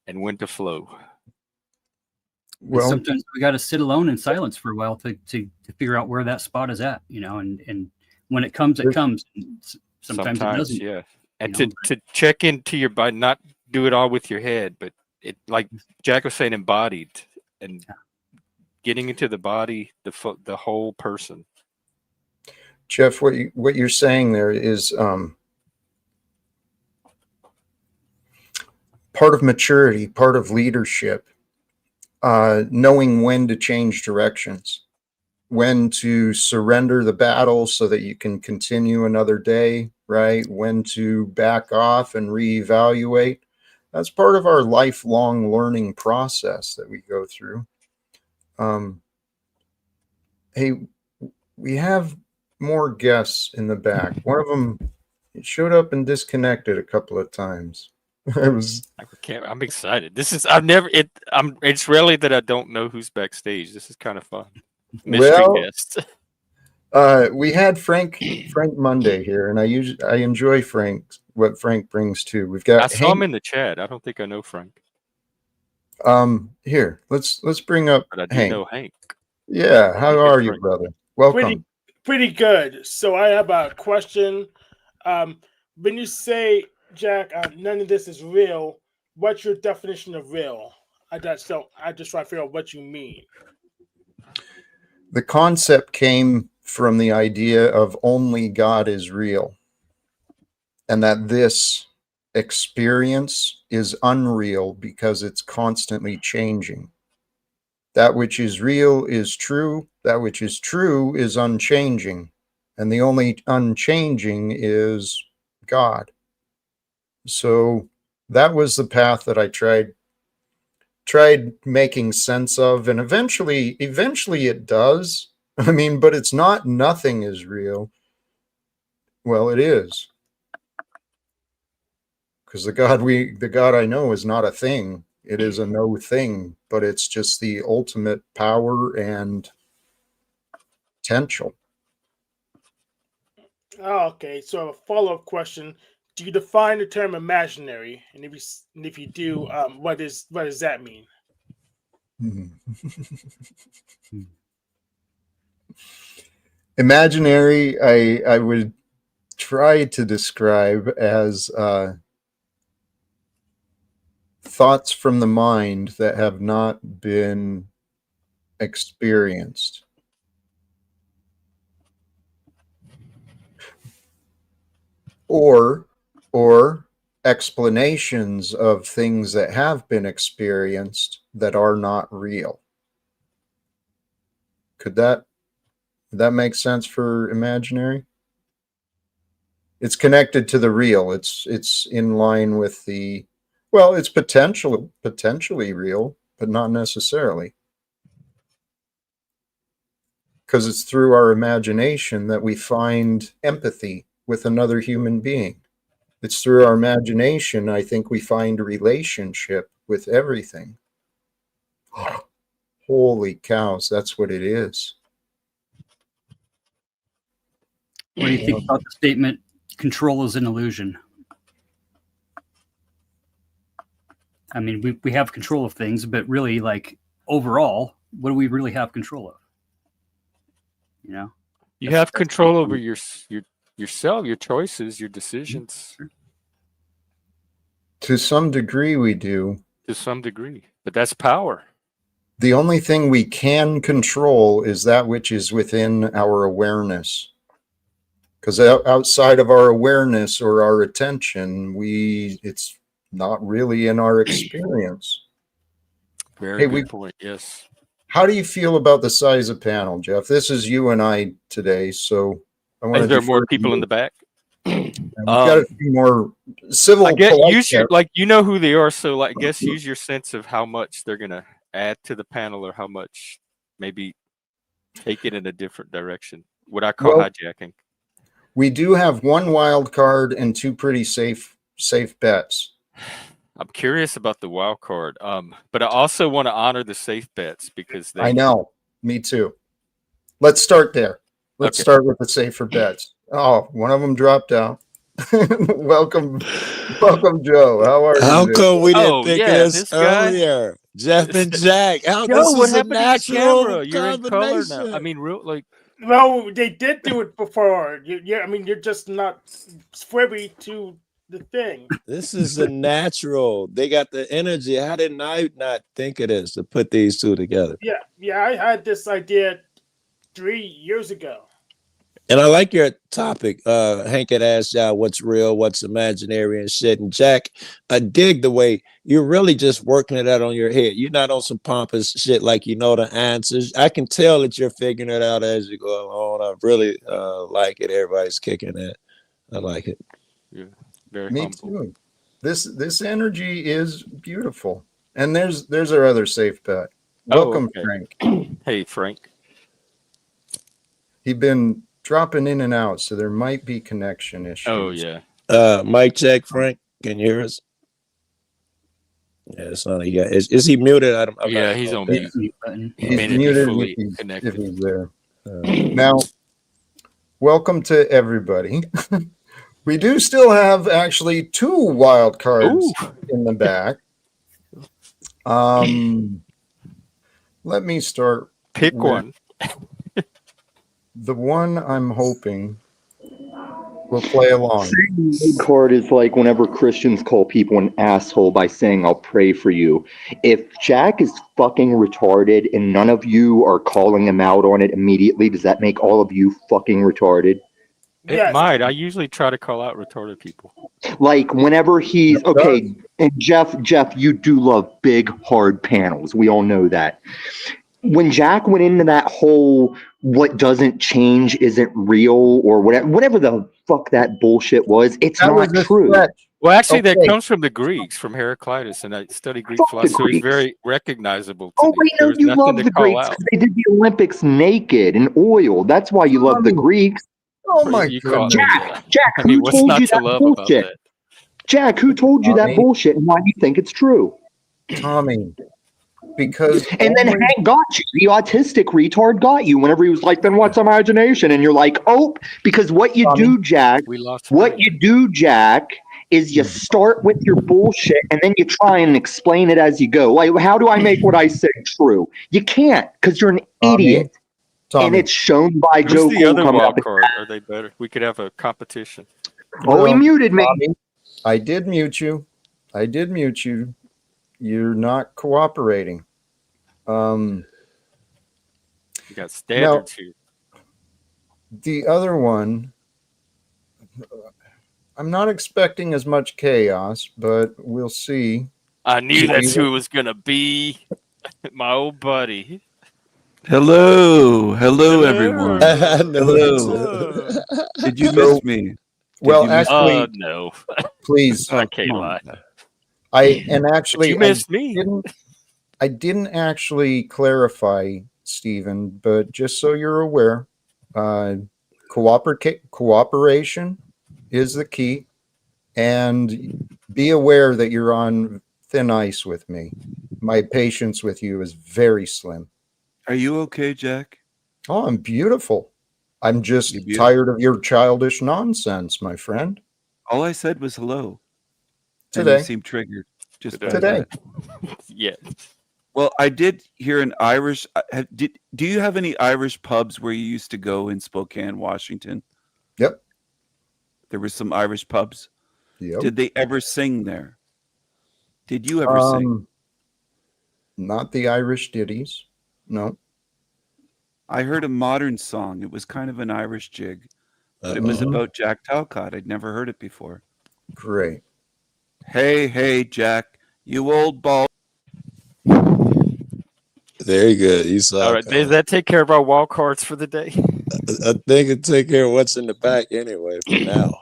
and when to flow. Well, sometimes we got to sit alone in silence for a while to figure out where that spot is at, you know, and when it comes, it comes. Sometimes it doesn't. Yeah. And to check into your body, not do it all with your head, but it, like Jack was saying, embodied and getting into the body, the whole person. Jeff, what you're saying there is part of maturity, part of leadership, knowing when to change directions, when to surrender the battle so that you can continue another day, right? When to back off and reevaluate. That's part of our lifelong learning process that we go through. Hey, we have more guests in the back. One of them showed up and disconnected a couple of times. I'm excited. It's rarely that I don't know who's backstage. This is kind of fun. Mystery guest. We had Frank Monday here, and I enjoy what Frank brings too. We've got. I saw him in the chat. I don't think I know Frank. Here, let's bring up. But I do know Hank. Yeah, how are you, brother? Welcome. Pretty good. So I have a question. When you say, Jack, none of this is real, what's your definition of real? I just try to figure out what you mean. The concept came from the idea of only God is real. and that this experience is unreal because it's constantly changing. That which is real is true, that which is true is unchanging, and the only unchanging is God. So that was the path that I tried making sense of, and eventually it does. I mean, but it's not nothing is real. Well, it is. Because the God I know is not a thing. It is a no thing, but it's just the ultimate power and potential. Oh, okay. So a follow-up question: do you define the term imaginary? And if you do, what does that mean? Imaginary, I would try to describe as thoughts from the mind that have not been experienced. Or explanations of things that have been experienced that are not real. Would that make sense for imaginary? It's connected to the real. It's in line with the, well, it's potentially real, but not necessarily. Because it's through our imagination that we find empathy with another human being. It's through our imagination, I think, we find a relationship with everything. Holy cows, that's what it is. What do you think about the statement, control is an illusion? I mean, we have control of things, but really, like, overall, what do we really have control of? You know? You have control over yourself, your choices, your decisions. To some degree, we do. To some degree. But that's power. The only thing we can control is that which is within our awareness. Because outside of our awareness or our attention, it's not really in our experience. Very good point, yes. How do you feel about the size of panel, Jeff? This is you and I today, so I want to. Is there more people in the back? We've got a few more civil. I guess use your, like, you know who they are, so like guess use your sense of how much they're gonna add to the panel or how much maybe take it in a different direction. What I call hijacking. We do have one wild card and two pretty safe bets. I'm curious about the wild card, but I also want to honor the safe bets because I know, me too. Let's start there. Let's start with the safer bets. Oh, one of them dropped out. welcome, Joe. How are you? How come we didn't think of this guy? earlier? Jeff and Jack. Yo, this what is a happened natural to your camera? You're in color now. I mean, Well, they did do it before. I mean, you're just not privy to the thing. This is a natural. They got the energy. How did I not think of this to put these two together? Yeah. I had this idea 3 years ago. And I like your topic. Hank had asked y'all what's real, what's imaginary and shit. And Jack, I dig the way you're really just working it out on your head. You're not on some pompous shit like you know the answers. I can tell that you're figuring it out as you go along. I really like it. Everybody's kicking it. I like it. Yeah, very Me humble. too. This energy is beautiful. And there's our other safe bet. Welcome, Frank. Hey, Frank. He's been dropping in and out, so there might be connection issues. Oh yeah. Mic check, Frank. Can you hear us? Yeah, it's not. Yeah, is he muted? Yeah, he's on mute. He's muted if he's there. Now, welcome to everybody. We do still have actually 2 wild cards in the back. Let me start. Pick one. The one I'm hoping will play along. Card is like whenever Christians call people an asshole by saying, I'll pray for you. If Jack is fucking retarded and none of you are calling him out on it immediately, does that make all of you fucking retarded? It Yes. might. I usually try to call out retarded people. Like whenever he's It okay, does. and Jeff, you do love big hard panels. We all know that. When Jack went into that whole "what doesn't change isn't real" or whatever the fuck that bullshit was, it's That was not a true. stretch. Well, actually, that Okay. comes from the Greeks, from Heraclitus, and I study Greek Fuck the philosophy. So it's Greeks. very recognizable to Oh, me. wait, There no, was you nothing love to the call Greeks out. because they did the Olympics naked and oiled. That's why you love the Tommy. Greeks. Oh Or my you call, goodness. yeah. Jack, I mean, who what's told not you to that love about bullshit? that? Jack, who told you that Tommy, bullshit and why you think it's true? Tommy, because And then only Hank got you. The autistic retard got you whenever he was like, then what's imagination? And you're like, oh, because what you Tommy, do, Jack, We lost what Hank. you do, Jack, is you start with your bullshit and then you try and explain it as you go. Like, how do I make what I say true? You can't because you're an Tommy, idiot. And Tommy. it's shown by Who's Joe the Cole other coming up. wild card? Are they better? We could have a competition. Oh, he Well, muted me. Tommy, I did mute you. I did mute you. You're not cooperating. You got Now, standards here. the other one, I'm not expecting as much chaos, but we'll see. I knew that's Steven. who it was gonna be. My old buddy. Hello, everyone. I know it Hello. too. Did you So, miss me? Did well, you miss me? actually, No. please, Oh, I can't come lie. on. and But you actually, missed me. I didn't actually clarify, Stephen, but just so you're aware, cooperation is the key, and be aware that you're on thin ice with me. My patience with you is very slim. Are you okay, Jack? Oh, I'm beautiful. I'm just You beautiful? tired of your childish nonsense, my friend. All I said was hello. And you Today, seem triggered just by today. that. Yeah. Well, I did hear an Irish. Do you have any Irish pubs where you used to go in Spokane, Washington? Yep. There were some Irish pubs. Yep. Did they ever sing there? Did you ever sing? Not the Irish ditties. No. I heard a modern song. It was kind of an Irish jig, but it was Mhm. about Jack Talcott. I'd never heard it before. Great. Hey, hey, Jack, you old ball. Very good. You saw All right. Does that take care of our wild cards for the day? I think it take care of what's in the back anyway for now.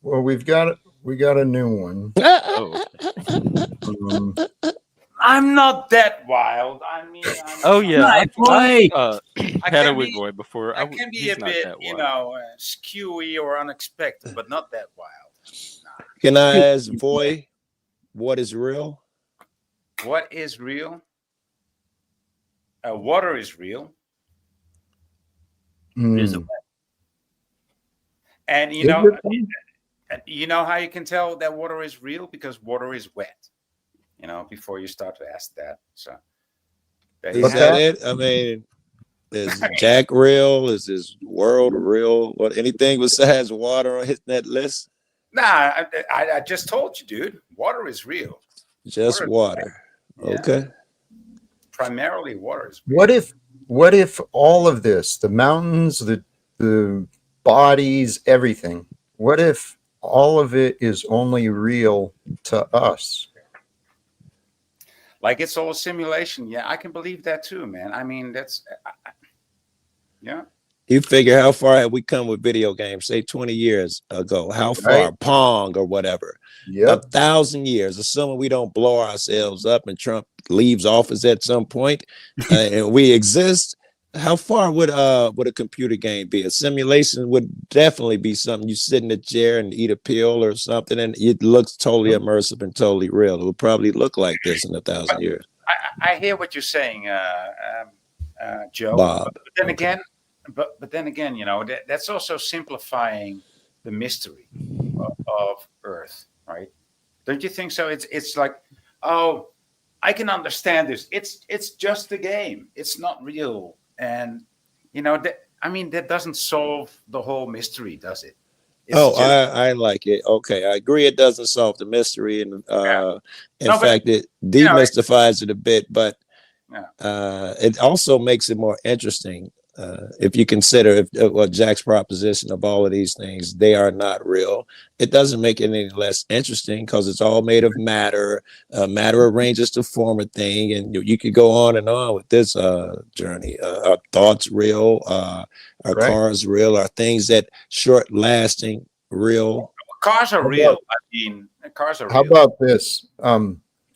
Well, we got a new one. Oh. Um, I'm not that wild. I mean, Oh yeah. Hi, boy. I Had a can wig be, boy before. I can be he's a not bit, that you wild. know, skewy or unexpected, but not that wild. Can I ask Voy what is real? What is real? Water is real, Is hmm. it and Is it? you know how you can tell that water is real because water is wet. You know, before you start to ask that. So there you Is have that it. it? I mean, is Jack real? Is his world real? What anything besides water on hitting that list? Nah, I just told you, dude. Water is real. Just water. Yeah. Okay. Primarily water is real. What if all of this, the mountains, the bodies, everything, what if all of it is only real to us? Like it's all a simulation. Yeah, I can believe that too, man. I mean, yeah. You figure how far have we come with video games? Say 20 years ago. How far? Right. Pong or whatever. Yep. 1,000 years, assuming we don't blow ourselves up and Trump leaves office at some point, and we exist. How far would a computer game be? A simulation would definitely be something you sit in a chair and eat a pill or something, and it looks totally immersive and totally real. It would probably look like this in 1,000 years. I hear what you're saying, Joe. Bob. But then again, but then again, you know, that's also simplifying the mystery of Earth, right? Don't you think so? It's like, oh, I can understand this. It's just a game. It's not real, and you know that. I mean, that doesn't solve the whole mystery, does it? It's I like it. Okay, I agree. It doesn't solve the mystery, and in fact, it demystifies it a bit. But it also makes it more interesting. If you consider what Jack's proposition of all of these things, they are not real. It doesn't make it any less interesting because it's all made of matter. Matter arranges to form a thing, and you could go on and on with this journey. Are thoughts real? Are Right. cars real? Are things that short lasting real? Cars are How real. about- I mean, cars are How real. about this?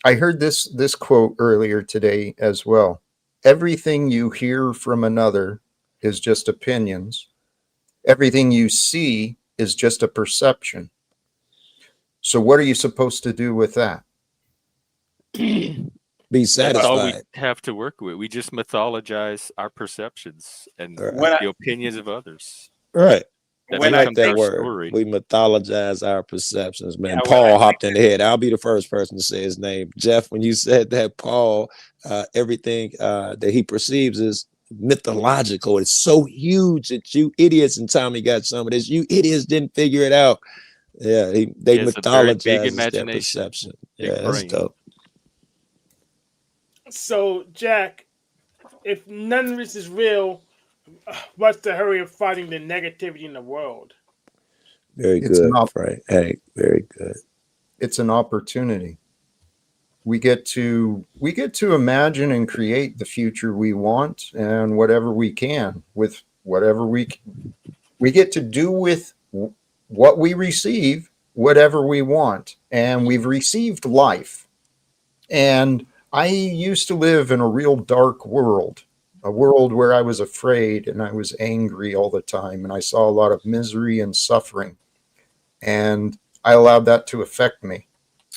I heard this quote earlier today as well. Everything you hear from another is just opinions. Everything you see is just a perception. So what are you supposed to do with that? Be That's all we satisfied. have to work with. We just mythologize our perceptions and Right. the opinions of others. Right. That When I like becomes that our word. story. We mythologize our perceptions, man. Yeah, when Paul I hopped in the head. I'll be the first person to say his name. Jeff, when you said that, Paul, everything that he perceives is mythological. It's so huge that you idiots, and Tommy got some of this. You idiots didn't figure it out. Yeah, they It's a very big mythologize their imagination, perception. big Yeah, that's brain. dope. So, Jack, if none of this is real, what's the hurry of fighting the negativity in the world? Very It's good, not. Frank. Hey, very good. It's an opportunity. We get to imagine and create the future we want, and whatever we can with whatever we get to do with what we receive, whatever we want. And we've received life. And I used to live in a real dark world, a world where I was afraid and I was angry all the time, and I saw a lot of misery and suffering. And I allowed that to affect me.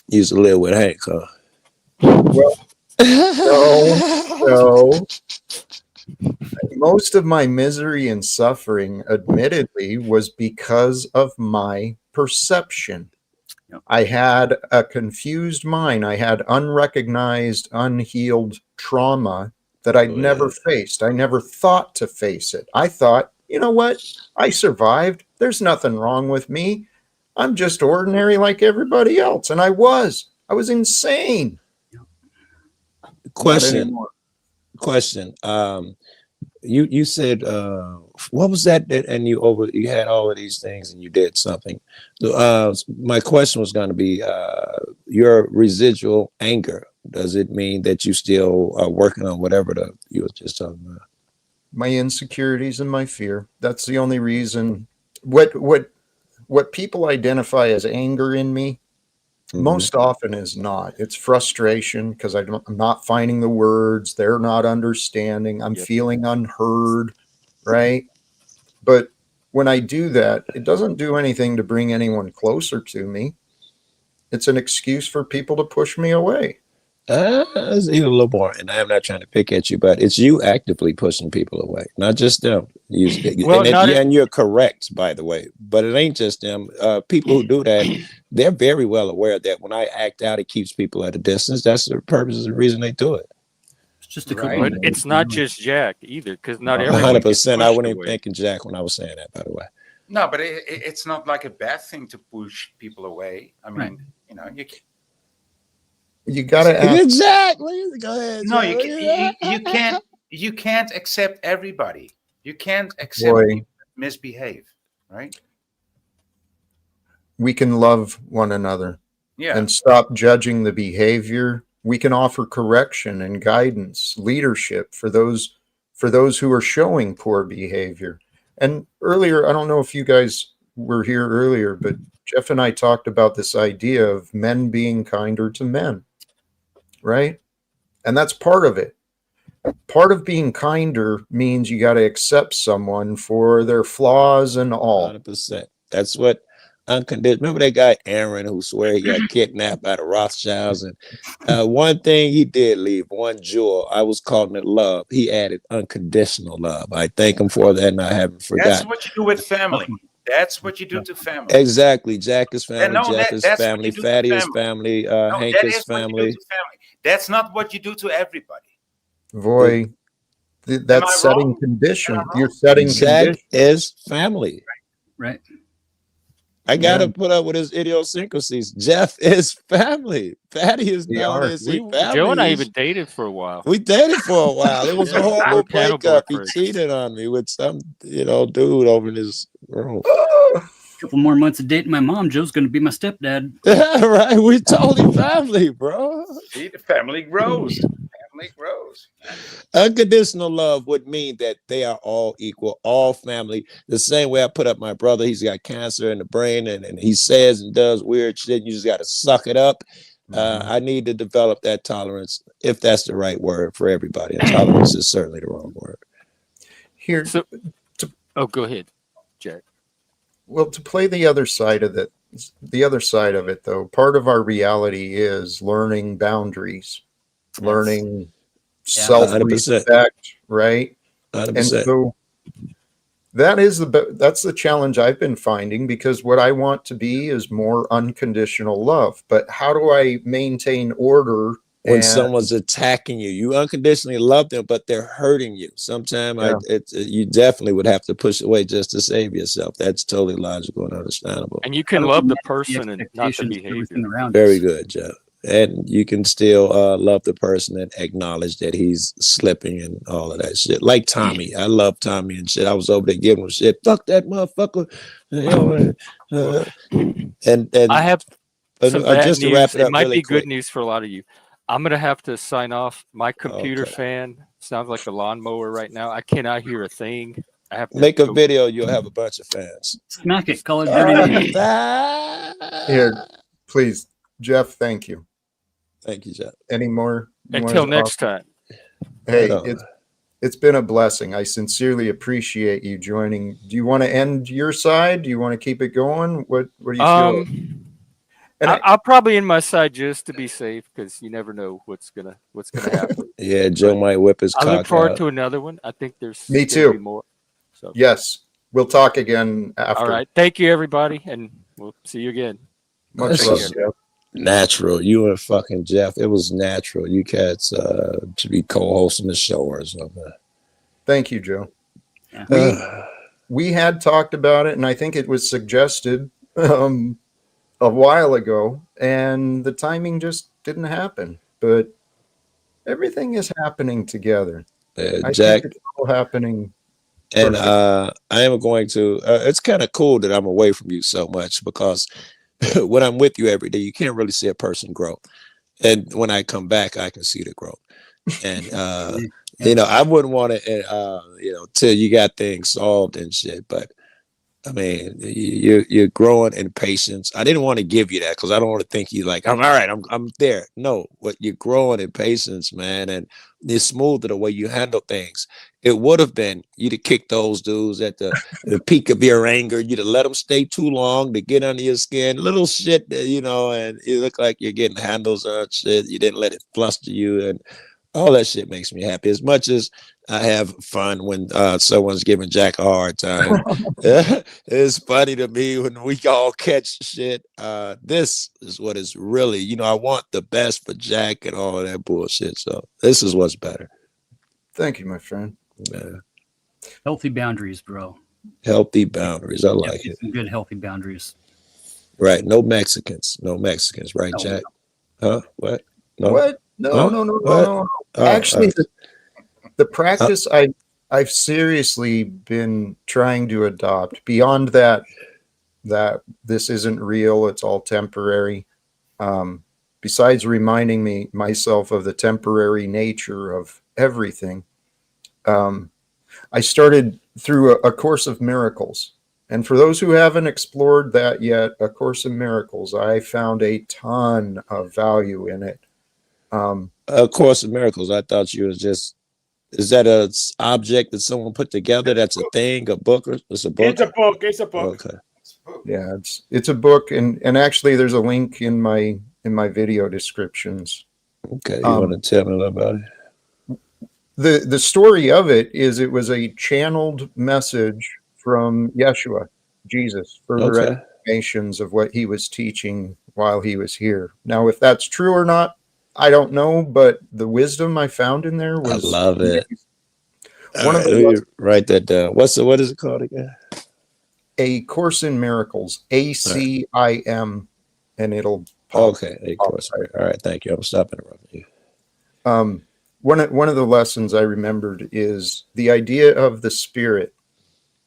Used to live with Hank, huh? Well, so most of my misery and suffering, admittedly, was because of my perception. Yep. I had a confused mind. I had unrecognized, unhealed trauma that I'd never faced. I never thought to face it. I thought, you know what? I survived. There's nothing wrong with me. I'm just ordinary like everybody else. And I was insane. Not Question. anymore. You said what was that? And you had all of these things and you did something. My question was going to be your residual anger. Does it mean that you still are working on whatever you were just talking about? My insecurities and my fear. That's the only reason. What people identify as anger in me most often is not. It's frustration because I'm not finding the words. They're not understanding. I'm feeling unheard, right? But when I do that, it doesn't do anything to bring anyone closer to me. It's an excuse for people to push me away. It's even a little more, and I'm not trying to pick at you, but it's you actively pushing people away, not just them. Well, And you're correct, by the way, but it ain't just them. People who do that, they're very well aware that when I act out, it keeps people at a distance. That's the purpose, the reason they do it. It's just a Right. But cookie. it's not just Jack either, because not everyone 100%. I gets wasn't pushed even away. thinking Jack when I was saying that, by the way. No, but it's not like a bad thing to push people away. I mean, Right. you know, You got to ask. Exactly. Go ahead. no, Jack. you can't accept everybody. You can't accept Boy. people that misbehave, right? We can love one another Yeah. and stop judging the behavior. We can offer correction and guidance, leadership for those who are showing poor behavior. And earlier, I don't know if you guys were here earlier, but Jeff and I talked about this idea of men being kinder to men, right? And that's part of it. Part of being kinder means you got to accept someone for their flaws and all. 100%. That's what unconditional. Remember that guy Aaron who swear he got kidnapped by the Rothschilds, and one thing he did leave, one jewel. I was calling it love. He added unconditional love. I thank him for that, and I haven't That's forgotten. what you do with family. That's what you do to family. Exactly. Jack is family. no, Jeff is that's what family. you do to Fatty is family. family. No, Hank that is is what you do family. to family. That's not what you do to everybody. Voy, Am I that's setting wrong? condition. Am I wrong? You're setting Jack condition. is family. Right. I gotta put up with his idiosyncrasies. Jeff is family. Patty is We not only are. is he Joe and I family, even dated for a while. we dated for a while. It was a Yeah, we horrible were paddleboard breakup. He friends. cheated on me with some, dude over in his room. A couple more months of dating my mom, Joe's going to be my stepdad. Right, we're totally family, bro. See, the family grows. Family grows. Unconditional love would mean that they are all equal, all family. The same way I put up my brother, he's got cancer in the brain, and he says and does weird shit. You just got to suck it up. I need to develop that tolerance, if that's the right word for everybody. And tolerance is certainly the wrong word. Here, So, go ahead, Jack. well, to play the other side of it, though, part of our reality is learning boundaries, learning self-respect, right? 100%. And so that's the challenge I've been finding, because what I want to be is more unconditional love. But how do I maintain order when someone's attacking you? You unconditionally love them, but they're hurting you. Sometimes you definitely would have to push away just to save yourself. That's totally logical and understandable. And you can love the person and not the behavior. Very good, Jeff. And you can still love the person and acknowledge that he's slipping and all of that shit. Like Tommy. I love Tommy and shit. I was over there giving him shit. Fuck that motherfucker. And I have some bad just to news. wrap it up, might really be quick. good news for a lot of you. I'm gonna have to sign off. My computer fan sounds like a lawnmower right now. I cannot hear a thing. I have to make a video. You'll have a bunch of fans. Smack it. Call it dirty. Here, please, Jeff. Thank you. Thank you, Jeff. Any more? Until next time. Hey, it's been a blessing. I sincerely appreciate you joining. Do you want to end your side? Do you want to keep it going? What do you feel? And I'll probably end my side just to be safe, because you never know what's gonna happen. Yeah, Joe might whip his I cock look forward out. to another one. I think there's Me gonna too. be more. So yes, we'll talk again after. all right, thank you everybody, and we'll see you again. Much love, Jeff. Natural. You and fucking Jeff. It was natural. You cats to be co-hosting the show or something. Thank you, Joe. We had talked about it, and I think it was suggested a while ago, and the timing just didn't happen. But everything is happening together. I Jack, think it's all happening. And I am going to. It's kind of cool that I'm away from you so much, because when I'm with you every day, you can't really see a person grow, and when I come back, I can see the growth. And I wouldn't want to, till you got things solved and shit, but. I mean, you're growing in patience. I didn't want to give you that because I don't want to think you like, I'm all right, I'm there. No, what you're growing in patience, man, and it's smoother the way you handle things. It would have been you'd have kicked those dudes at the peak of your anger. You'd have let them stay too long to get under your skin. Little shit, and you look like you're getting handles on shit. You didn't let it fluster you, and all that shit makes me happy. As much as I have fun when someone's giving Jack a hard time. It's funny to me when we all catch shit. This is what is really, I want the best for Jack and all of that bullshit. So this is what's better. Thank you, my friend. Yeah. Healthy boundaries, bro. Healthy boundaries. I like it. Some good healthy boundaries. Right. No Mexicans. Right, No. Jack? Huh? What? No. What? No, no. Actually, the practice I've seriously been trying to adopt, beyond that this isn't real, it's all temporary. Besides reminding myself of the temporary nature of everything, I started through a Course of Miracles. And for those who haven't explored that yet, A Course in Miracles, I found a ton of value in it. A Course in Miracles, I thought you was just, is that a object that someone put together? That's a thing, a book, or it's a book? It's a book. Okay. Yeah, it's a book, and actually there's a link in my video descriptions. Okay, you want to tell me about it? The story of it is it was a channeled message from Yeshua, Jesus, for explanations of what he was teaching while he was here. Now, if that's true or not, I don't know, but the wisdom I found in there was. I love it. Write that down. What is it called again? A Course in Miracles, ACIM, and it'll pop. Okay, of course. All right, thank you. I'm stopping interrupting you. One of the lessons I remembered is the idea of the spirit.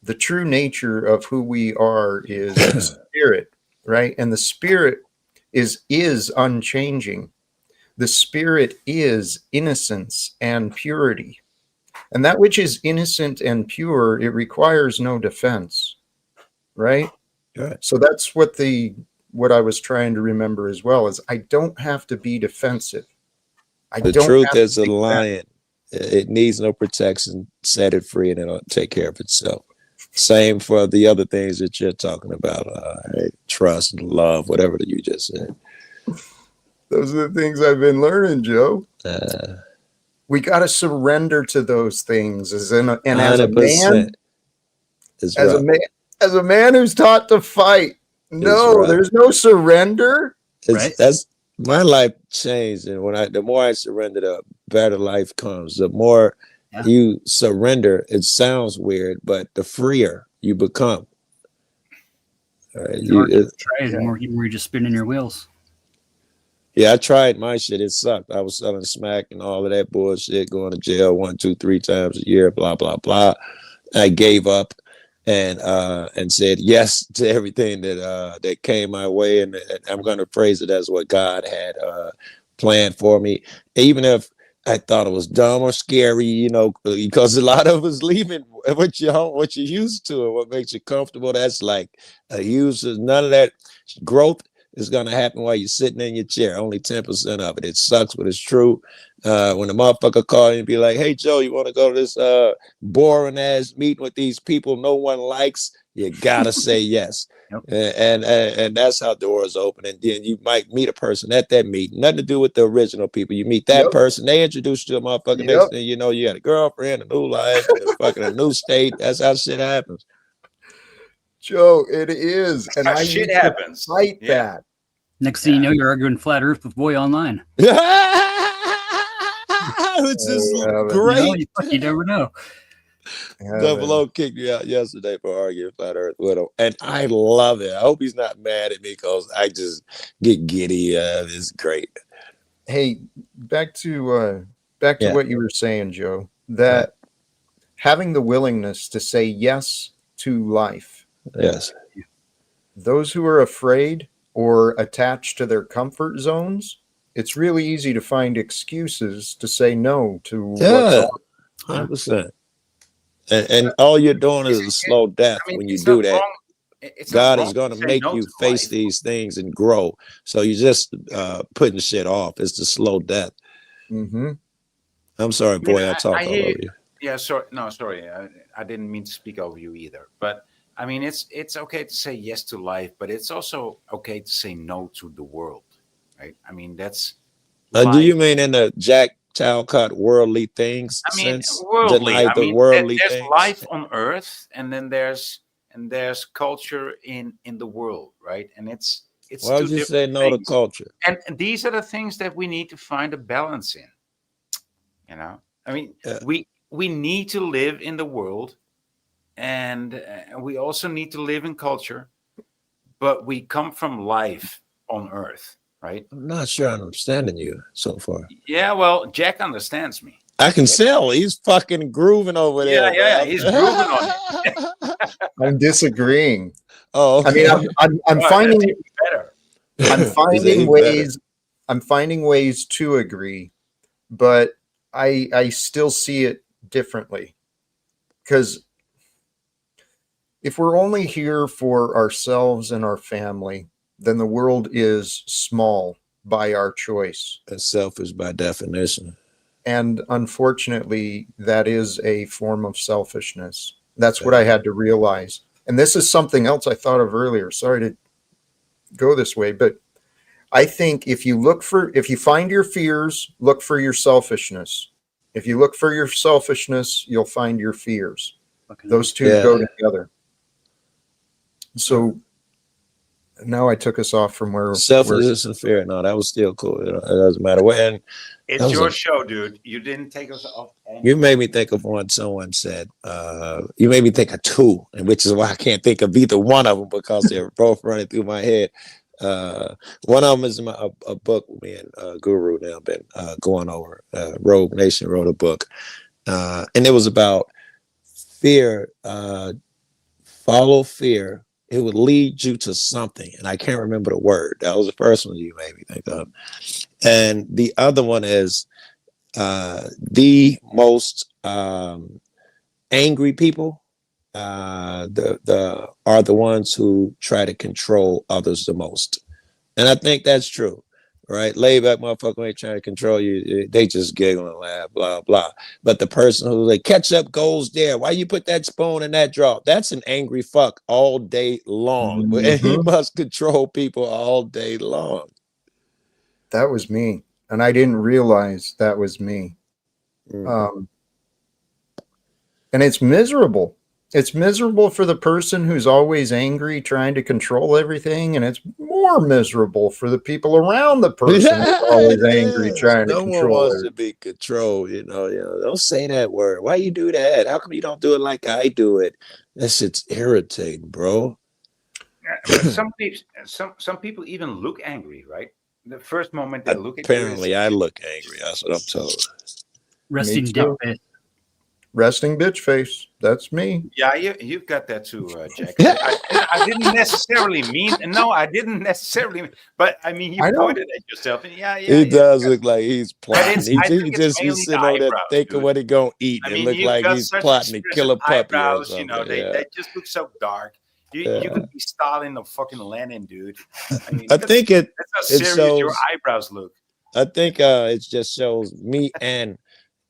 The true nature of who we are is the spirit, right? And the spirit is unchanging. The spirit is innocence and purity. And that which is innocent and pure, it requires no defense, right? Right. So that's what I was trying to remember as well, is I don't have to be defensive. The truth is a lion. It needs no protection. Set it free and it'll take care of itself. Same for the other things that you're talking about. Trust, love, whatever that you just said. Those are the things I've been learning, Joe. We got to surrender to those things as a man who's taught to fight. No, there's no surrender. That's my life changed, and the more I surrender, the better life comes. The more you surrender, it sounds weird, but the freer you become. All right, the more you're just spinning your wheels. Yeah, I tried my shit. It sucked. I was selling smack and all of that bullshit, going to jail 1, 2, 3 times a year, blah, blah, blah. I gave up and said yes to everything that came my way. And I'm going to phrase it as what God had planned for me. Even if I thought it was dumb or scary, because a lot of us leaving what you're used to and what makes you comfortable. That's like a huge, none of that growth is going to happen while you're sitting in your chair. Only 10% of it. It sucks, but it's true. When the motherfucker call you and be like, hey, Joe, you want to go to this boring ass meeting with these people no one likes? You got to say yes. Yep. And that's how doors open. And then you might meet a person at that meeting, nothing to do with the original people. You meet that person, they introduce you to a motherfucker. Next thing you know, you got a girlfriend, a new life, fucking a new state. That's how shit happens. Joe, it is. And I shit happens. Fight that. Next thing you know, you're arguing flat earth with Boy Online. Which is great. You never know. Double O kicked me out yesterday for arguing flat earth with him. And I love it. I hope he's not mad at me because I just get giddy. It's great. Hey, back to what you were saying, Joe, that having the willingness to say yes to life. Yes. Those who are afraid or attached to their comfort zones, it's really easy to find excuses to say no to what's on. 100%. And all you're doing is a slow death when you do that. God is going to make you face these things and grow. So you're just putting shit off. It's the slow death. Mm-hmm. I'm sorry, boy. I talked all over you. Yeah, sorry. No, sorry. I didn't mean to speak over you either. But I mean, it's okay to say yes to life, but it's also okay to say no to the world, right? I mean, that's. Do you mean in the Jack Talcott worldly things? I mean, sense? worldly. Deny the worldly there's things? life on Earth, and then there's culture in the world, right? And it's. Why would you say no to culture? And these are the things that we need to find a balance in. I mean, we need to live in the world. And we also need to live in culture, but we come from life on Earth, right? I'm not sure I'm understanding you so far. Yeah, well, Jack understands me. I can tell he's fucking grooving over there. Yeah, he's grooving on it. I'm disagreeing. Oh, okay. I mean, I'm finding better. I'm finding ways to agree, but I still see it differently, because if we're only here for ourselves and our family, then the world is small by our choice. That's selfish by definition. And unfortunately, that is a form of selfishness. That's what I had to realize. And this is something else I thought of earlier. Sorry to go this way, but I think if you find your fears, look for your selfishness. If you look for your selfishness, you'll find your fears. Those two go together. So Now I took us off from where Selfishness and fear. No, that was still cool. It doesn't matter what. And It's your show, dude. You didn't take us off. you made me think of one someone said. You made me think of two, and which is why I can't think of either one of them because they're both running through my head. One of them is a book me and Guru now been going over. Rogue Nation wrote a book, and it was about fear. Follow fear. It would lead you to something, and I can't remember the word. That was the first one you made me think of, and the other one is the most angry people. The are the ones who try to control others the most, and I think that's true. Right, laid back motherfucker ain't trying to control you. They just giggle and laugh, blah blah. But the person who's like, ketchup goes there. Why you put that spoon in that drawer? That's an angry fuck all day long, and he must control people all day long. That was me, and I didn't realize that was me. And it's miserable. It's miserable for the person who's always angry, trying to control everything, and it's more miserable for the people around the person who's always angry, trying to control. No one wants to be controlled, you know. Don't say that word. Why you do that? How come you don't do it like I do it? That shit's irritating, bro. But some people even look angry, right? The first moment they look at you. Apparently, I look angry. That's what I'm told. Resting dick face. Resting bitch face. That's me. Yeah, you've got that too, Jack. I didn't necessarily mean. No, I didn't necessarily. But I mean, you pointed at yourself, and he does look like he's plotting. He's sitting over there thinking dude. what he gonna eat. I mean, look like he's plotting to kill a puppy. Eyebrows, you know, they just look so dark. You could be Stalin or fucking Lenin, dude. I mean, I think that's how serious shows, your eyebrows look. I think it just shows me and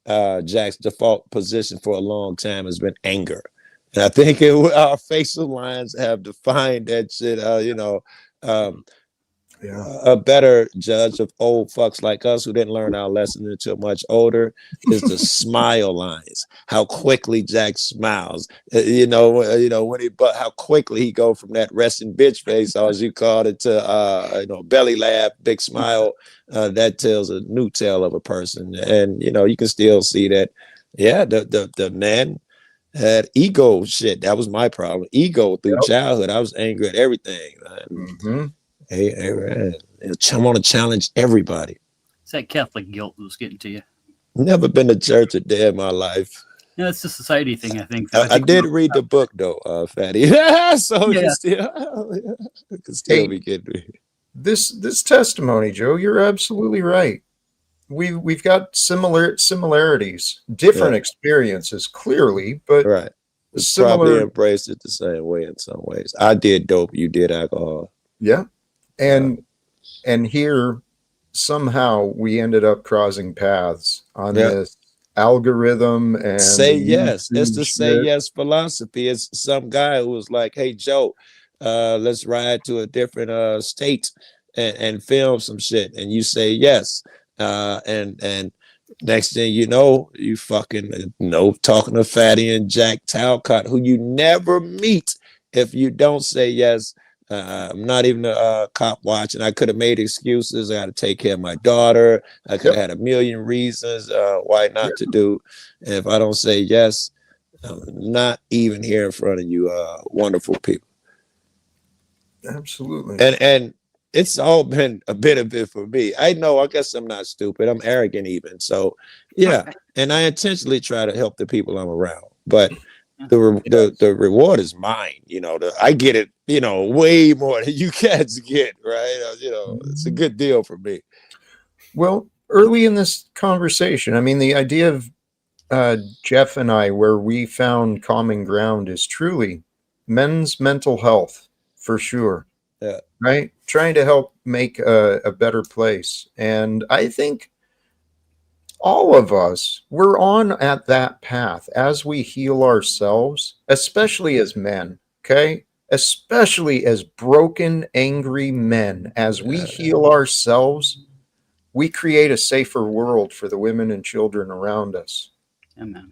Jack's default position for a long time has been anger, and I think our facial lines have defined that shit. A better judge of old fucks like us who didn't learn our lesson until much older is the smile lines. How quickly Jack smiles, but how quickly he go from that resting bitch face, as you called it, to belly laugh, big smile. That tells a new tale of a person, and you can still see that. Yeah, the man had ego shit. That was my problem. Ego through childhood. I was angry at everything. Hey, I want to challenge everybody. It's that Catholic guilt that was getting to you. Never been to church a day in my life. Yeah, it's a society thing, I think. I did read the book though, Fatty. So you can still be getting me. This testimony, Joe, you're absolutely right. We've got similarities, different experiences, clearly, but probably embraced it the same way in some ways. I did dope, you did alcohol. Yeah. And here somehow we ended up crossing paths on this algorithm and say yes. It's the say yes philosophy. It's some guy who was like, hey Joe, let's ride to a different state and film some shit, and you say yes, and next thing you know, you fucking talking to Fatty and Jack Talcott, who you never meet if you don't say yes. I'm not even a cop watching. I could have made excuses. I got to take care of my daughter. I could have had a million reasons why not to do. And if I don't say yes, I'm not even here in front of you, wonderful people. Absolutely. And it's all been a bit of it for me. I know. I guess I'm not stupid. I'm arrogant even. So yeah. And I intentionally try to help the people I'm around, but the reward is mine. I get it, way more than you cats get, right? It's a good deal for me. Well, early in this conversation, I mean, the idea of Jeff and I, where we found common ground, is truly men's mental health, for sure. Yeah. Right? Trying to help make a better place. And I think all of us, we're on at that path as we heal ourselves, especially as men, okay? Especially as broken, angry men. As we heal ourselves, we create a safer world for the women and children around us. Amen.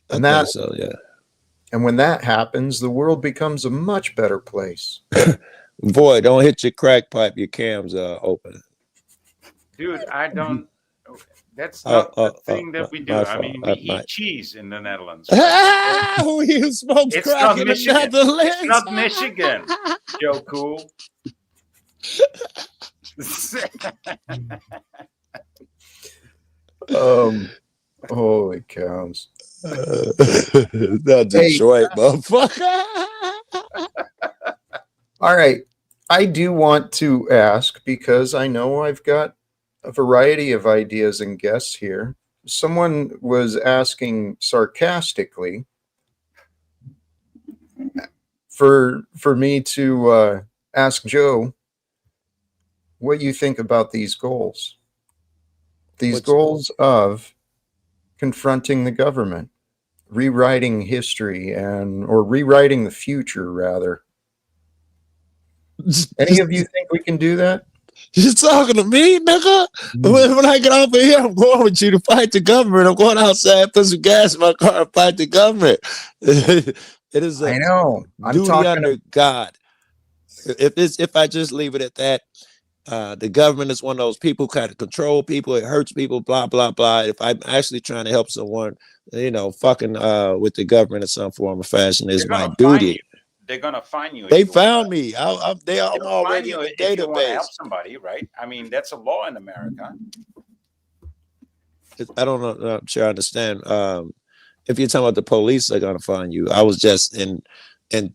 And when that happens, the world becomes a much better place. Boy, don't hit your crack pipe. Your cam's open. Dude, I don't. That's Oh, not the thing that we do. my I mean, fault. we I eat might. cheese in the Netherlands, right? We smokes It's crack not in the Michigan. It's Netherlands. not Michigan. Joe Cool. Holy cows. Not Detroit, motherfucker. All right. I do want to ask, because I know I've got a variety of ideas and guests here. Someone was asking sarcastically for me to ask Joe what you think about these goals. These goals of confronting the government, rewriting history, or rewriting the future, rather. Any of you think we can do that? You talking to me, nigga? When I get off of here, I'm going with you to fight the government. I'm going outside, put some gas in my car, and fight the government. It is a I know. I'm duty talking under God. If I just leave it at that, the government is one of those people kind of control people. It hurts people. Blah blah blah. If I'm actually trying to help someone, fucking with the government in some form or fashion is my duty. They're gonna find you. They found me. I'm already in the if you want to database. help somebody, right? I mean, that's a law in America. I don't know. I'm sure I understand. If you're talking about the police, they're gonna find you. I was just in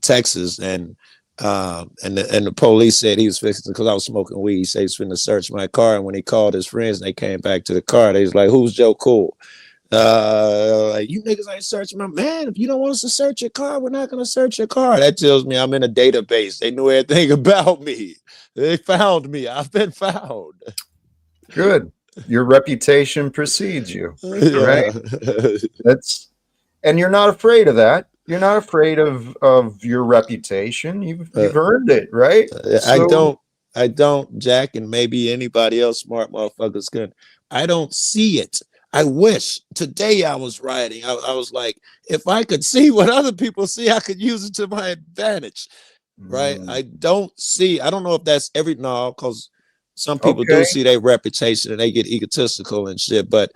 Texas, and the police said he was fixing, because I was smoking weed. He said he was finna search my car, and when he called his friends and they came back to the car, they was like, "Who's Joe Cool?" Like, you niggas ain't searching my man. If you don't want us to search your car, we're not gonna search your car. That tells me I'm in a database. They knew everything about me. They found me. I've been found. good. Your reputation precedes you, right? And you're not afraid of that. You're not afraid of your reputation. You've earned it, right? I don't, Jack, and maybe anybody else smart motherfuckers can. I don't see it. I wish. Today I was writing. I was like, if I could see what other people see, I could use it to my advantage. Right? I don't know if that's because some people do see their reputation and they get egotistical and shit, but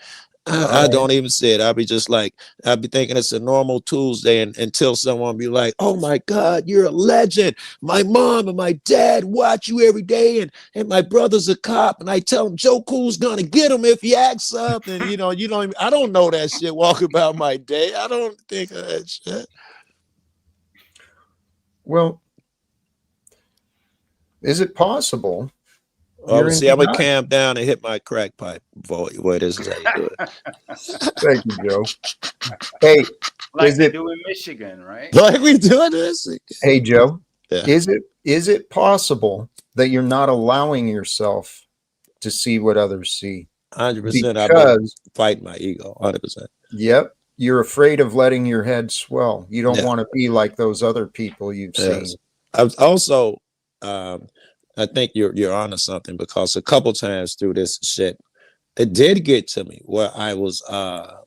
I don't even see it. I'll be just like, I'll be thinking it's a normal Tuesday until someone be like, "Oh my God, you're a legend. My mom and my dad watch you every day, and my brother's a cop, and I tell him Joe Cool's gonna get him if he acts something." You don't even, I don't know that shit walking about my day. I don't think of that shit. Well, is it possible? See, I'm gonna calm down and hit my crack pipe. Boy, this is how you do it. Thank you, Joe. Hey, like they do in Michigan, right? Like we doing this. Hey, Joe. Yeah. Is it possible that you're not allowing yourself to see what others see? 100%. I've been fighting my ego. 100%. Yep. You're afraid of letting your head swell. You don't want to be like those other people you've seen. I've also, I think you're onto something, because a couple times through this shit, it did get to me where I was caught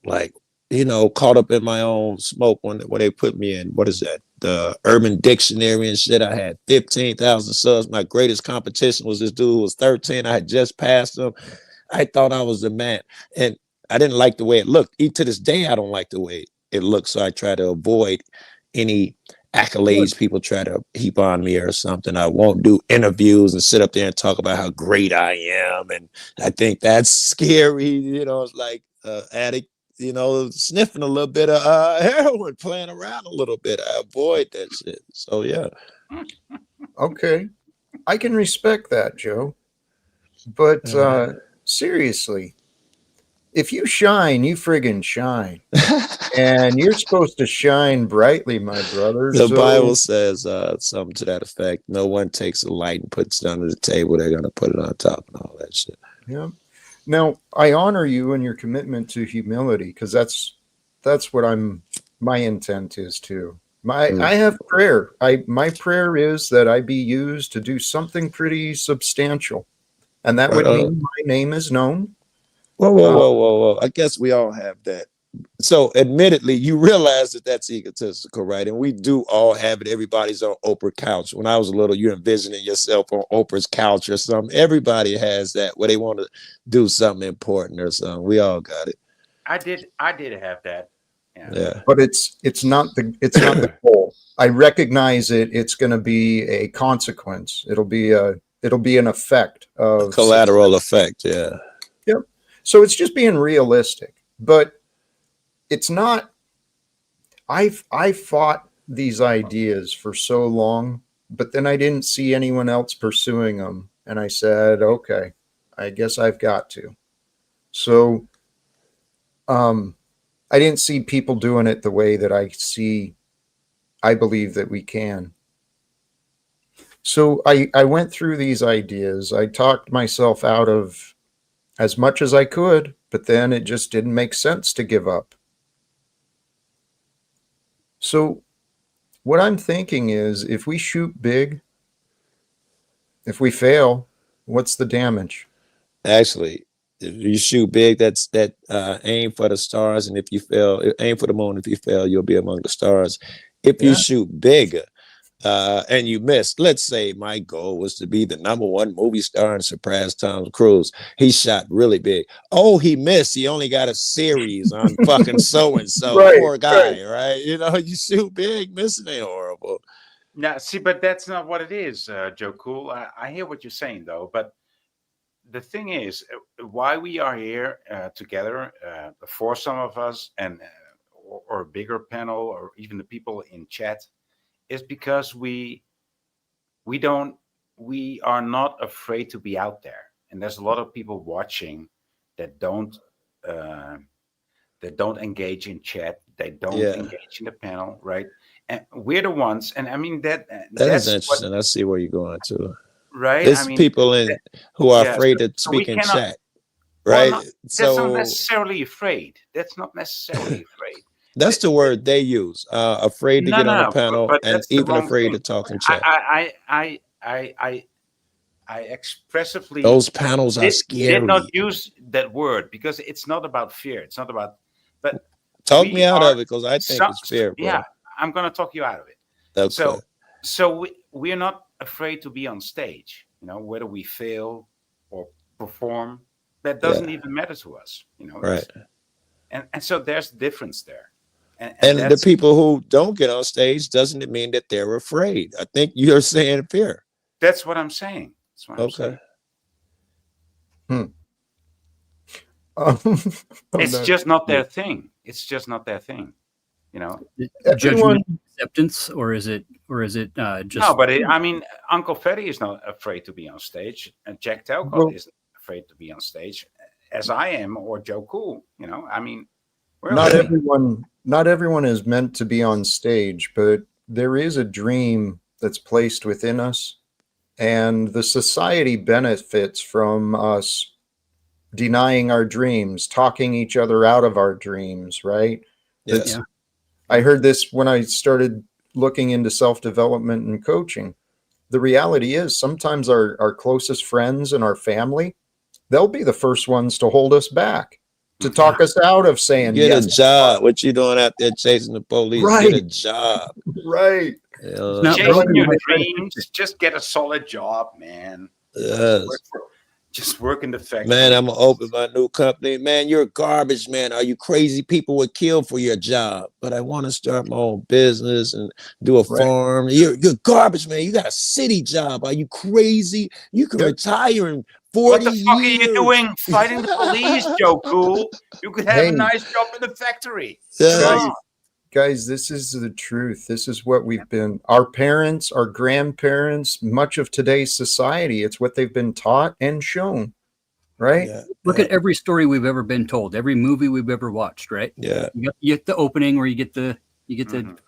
up in my own smoke when they put me in, what is that? The Urban Dictionary and shit. I had 15,000 subs. My greatest competition was this dude who was 13. I had just passed him. I thought I was the man. And I didn't like the way it looked. Even to this day, I don't like the way it looks. So I try to avoid any accolades people try to heap on me or something. I won't do interviews and sit up there and talk about how great I am. And I think that's scary. It's like addict, sniffing a little bit of heroin, playing around a little bit. I avoid that shit. So, yeah. Okay. I can respect that, Joe. But seriously, if you shine, you friggin' shine. And you're supposed to shine brightly, my brother. The Bible says something to that effect. No one takes a light and puts it under the table. They're going to put it on top and all that shit. Yeah. Now, I honor you and your commitment to humility, because that's what my intent is too. I have prayer. My prayer is that I be used to do something pretty substantial. And that would mean my name is known. Whoa. I guess we all have that So admittedly, you realize that that's egotistical, right? And we do all have it. Everybody's on Oprah couch. When I was little, you're envisioning yourself on Oprah's couch or something. Everybody has that where they want to do something important or something. We all got it. I did have that. Yeah. But it's not the goal. I recognize it. It's going to be a consequence. It'll be an effect of Collateral effect. Yeah. Yep. So it's just being realistic, but it's not. I fought these ideas for so long, but then I didn't see anyone else pursuing them, and I said, okay, I guess I've got to. So, I didn't see people doing it the way that I believe that we can. So I went through these ideas. I talked myself out of as much as I could, but then it just didn't make sense to give up. So what I'm thinking is, if we shoot big, if we fail, what's the damage? Actually, if you shoot big, that's aim for the stars, and if you fail, aim for the moon. If you fail, you'll be among the stars. If you shoot big and you miss, let's say my goal was to be the #1 movie star and surpass Tom Cruise. He shot really big. Oh, he missed. He only got a series on fucking so and so. Right, Poor guy, right? You know, you shoot big, missing ain't horrible. Now, see, but that's not what it is, Joe Cool. I hear what you're saying, though. But the thing is, why we are here together, for some of us, and or a bigger panel, or even the people in chat, is because we are not afraid to be out there. And there's a lot of people watching that don't engage in chat. They don't engage in the panel, right? And we're the ones. And I mean that's interesting. I see where you're going to. Right. There's people who are afraid to speak in chat. Right. Well, that's not necessarily afraid. That's not necessarily afraid. That's the word they use. Afraid to get on the panel, and even afraid to talk in chat. I expressively, those panels are scary. Did not use that word because it's not about fear. It's not about. But talk me out of it, because I think it's fear, bro. Yeah, I'm gonna talk you out of it. Okay. So we're not afraid to be on stage. You know, whether we fail or perform, that doesn't even matter to us. You know, right? And so there's a difference there. And the people who don't get on stage, doesn't it mean that they're afraid? I think you're saying fear. That's what I'm saying. That's what I'm saying. It's just not their thing. It's just not their thing. You know, judgment, acceptance, or is it just? No, but I mean, Uncle Fetty is not afraid to be on stage, and Jack Talcott isn't afraid to be on stage, as I am, or Joe Cool. You know, I mean, not everyone is meant to be on stage, but there is a dream that's placed within us, and the society benefits from us denying our dreams, talking each other out of our dreams, right? Yeah. I heard this when I started looking into self-development and coaching. The reality is sometimes our closest friends and our family, they'll be the first ones to hold us back, to talk us out of saying, get a job. What you doing out there chasing the police? Right. Get a job. Right. Chasing your dreams. Just get a solid job, man. Yes. Just work in the factory. Man, I'm gonna open my new company. Man, you're garbage, man. Are you crazy? People would kill for your job. But I want to start my own business and do a farm. You're garbage, man. You got a city job. Are you crazy? You can retire in 40 What the fuck years. are you doing fighting the police, Joe Cool? You could have a nice job in the factory. Guys, this is the truth. This is what we've been, our parents, our grandparents, much of today's society. It's what they've been taught and shown, right? Yeah. Look at every story we've ever been told, every movie we've ever watched, right? Yeah. You get the opening where you get the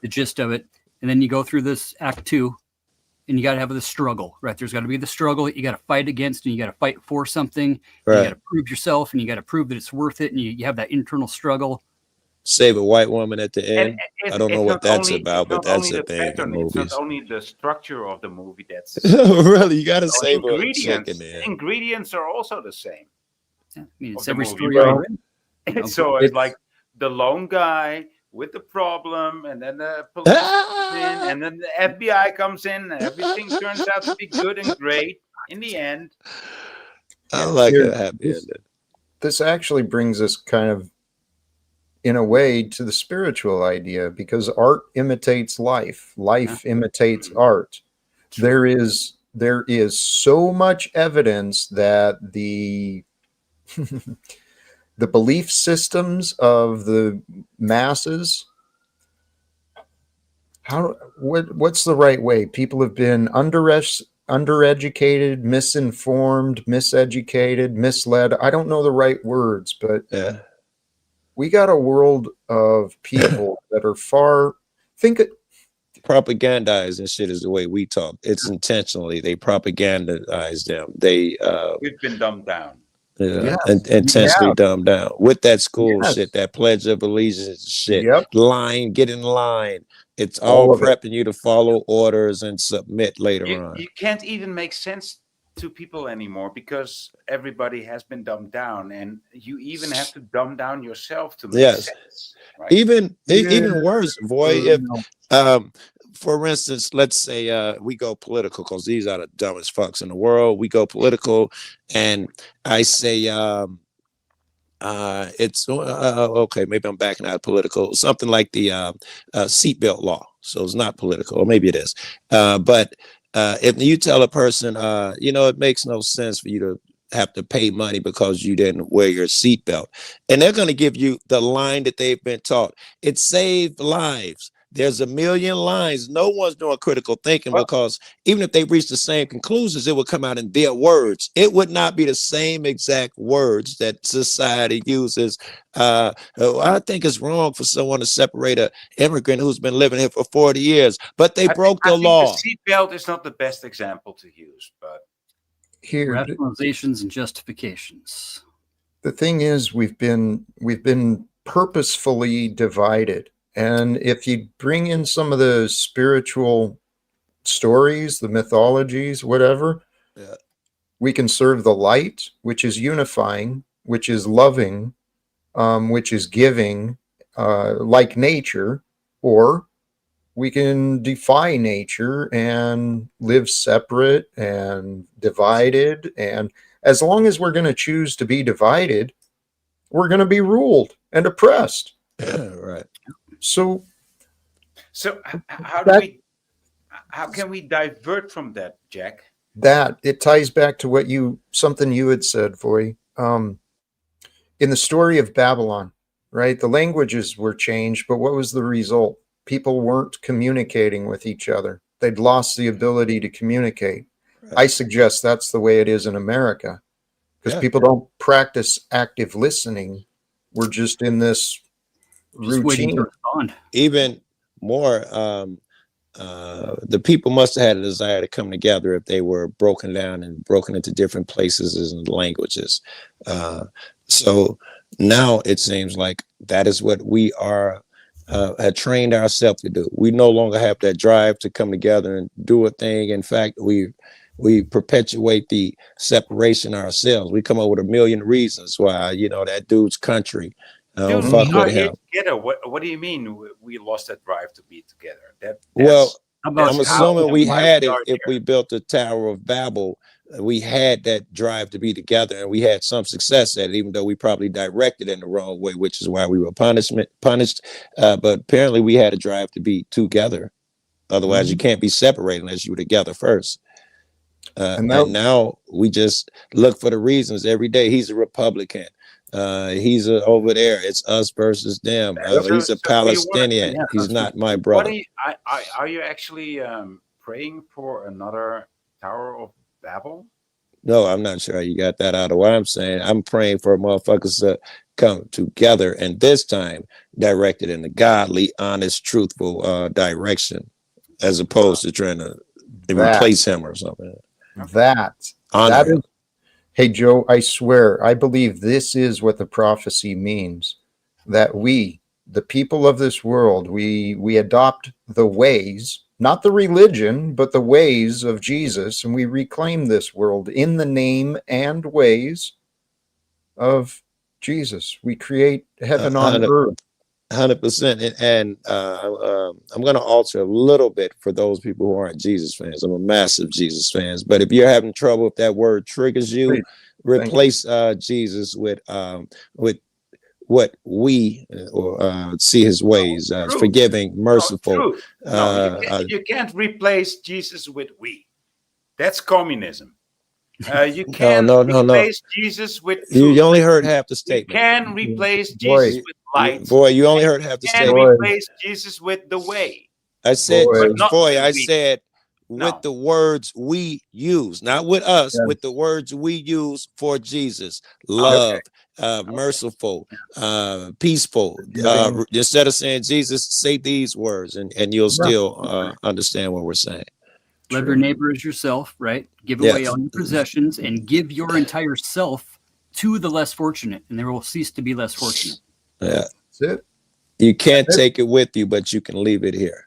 gist of it, and then you go through this act 2, and you got to have the struggle, right? There's got to be the struggle you got to fight against, and you got to fight for something. Right. You got to prove yourself, and you got to prove that it's worth it, and you have that internal struggle. Save a white woman at the end. I don't know what that's about, but that's a thing in It's movies. not only the structure of the movie that's really, you got to save a chick in there. Ingredients are also the same. Yeah, I mean, it's every story. So it's like the lone guy with the problem, and then the police comes in, and then the FBI comes in, and everything turns out to be good and great in the end. I Yeah. like Here, a happy this, ending. this actually brings us kind of, in a way, to the spiritual idea, because art imitates life. Life imitates art. There is so much evidence that the the belief systems of the masses, what's the right way? People have been undereducated, misinformed, miseducated, misled. I don't know the right words, but Yeah. we got a world of people that are Propagandize and shit is the way we talk. It's intentionally they propagandize them. They We've been dumbed down. and intensely dumbed down with that school Yes. shit, that Pledge of Allegiance shit. Yep. Line, get in line. It's All all of it. prepping you to follow orders and submit later on. You can't even make sense to people anymore because everybody has been dumbed down, and you even have to dumb down yourself to make Yes. sense. Right? Even Yeah. worse, boy. If for instance, let's say we go political, because these are the dumbest fucks in the world. We go political, and I say it's okay, maybe I'm backing out of political, something like the seatbelt law. So it's not political, or maybe it is. But if you tell a person, it makes no sense for you to have to pay money because you didn't wear your seatbelt, and they're going to give you the line that they've been taught. It saved lives. There's a million lines. No one's doing critical thinking, because even if they reach the same conclusions, it would come out in their words. It would not be the same exact words that society uses. I think it's wrong for someone to separate an immigrant who's been living here for 40 years, but they broke the law. The seatbelt is not the best example to use, but Here, rationalizations and justifications. the thing is, we've been purposefully divided. And if you bring in some of the spiritual stories, the mythologies, whatever, we can serve the light, which is unifying, which is loving, which is giving, like nature, or we can defy nature and live separate and divided. And as long as we're going to choose to be divided, we're going to be ruled and oppressed. Right. So how can we divert from that, Jack? That it ties back to something you had said, Voy. In the story of Babylon, right? The languages were changed, but what was the result? People weren't communicating with each other. They'd lost the ability to communicate. Right. I suggest that's the way it is in America, because people don't practice active listening. We're just in this routine. To respond. Even more, the people must have had a desire to come together if they were broken down and broken into different places and languages. So now it seems like that is what we are had trained ourselves to do. We no longer have that drive to come together and do a thing. In fact, we perpetuate the separation ourselves. We come up with a million reasons why, that dude's country. Dude, fuck with him. Together. What do you mean we lost that drive to be together? I'm assuming we had it if we built the Tower of Babel. We had that drive to be together, and we had some success at it, even though we probably directed in the wrong way, which is why we were punished. But apparently we had a drive to be together. Otherwise, you can't be separated unless you were together first. And now we just look for the reasons every day. He's a Republican. He's over there. It's us versus them. He's a Palestinian. He's not my brother. Are you actually praying for another Tower of Babel? No, I'm not sure how you got that out of what I'm saying. I'm praying for motherfuckers to come together, and this time directed in a godly, honest, truthful direction, as opposed to trying to replace him or something. That is. Hey, Joe, I swear, I believe this is what the prophecy means, that we, the people of this world, we adopt the ways, not the religion, but the ways of Jesus, and we reclaim this world in the name and ways of Jesus. We create heaven on earth. 100%. And I'm going to alter a little bit for those people who aren't Jesus fans. I'm a massive Jesus fans. But if you're having trouble, if that word triggers you, Great. replace Jesus with what we see his ways, True. forgiving, merciful. True. No, you can't replace Jesus with we. That's communism. You can't no. replace Jesus with You truth. only heard half the You statement. can replace Boy. Jesus with light. Boy, you only heard half the You can statement. replace Jesus with the way. I said, Boy. But not boy, with I we. said No. with the words we use, not with us, Yeah. with the words we use for Jesus. Okay. Love, merciful, peaceful. Forgiving. Instead of saying Jesus, say these words, and you'll still understand what we're saying. Love your neighbor as yourself, right? Give Yes. away all your possessions and give your entire self to the less fortunate, and there will cease to be less fortunate. Yeah. That's it. You can't take it with you, but you can leave it here,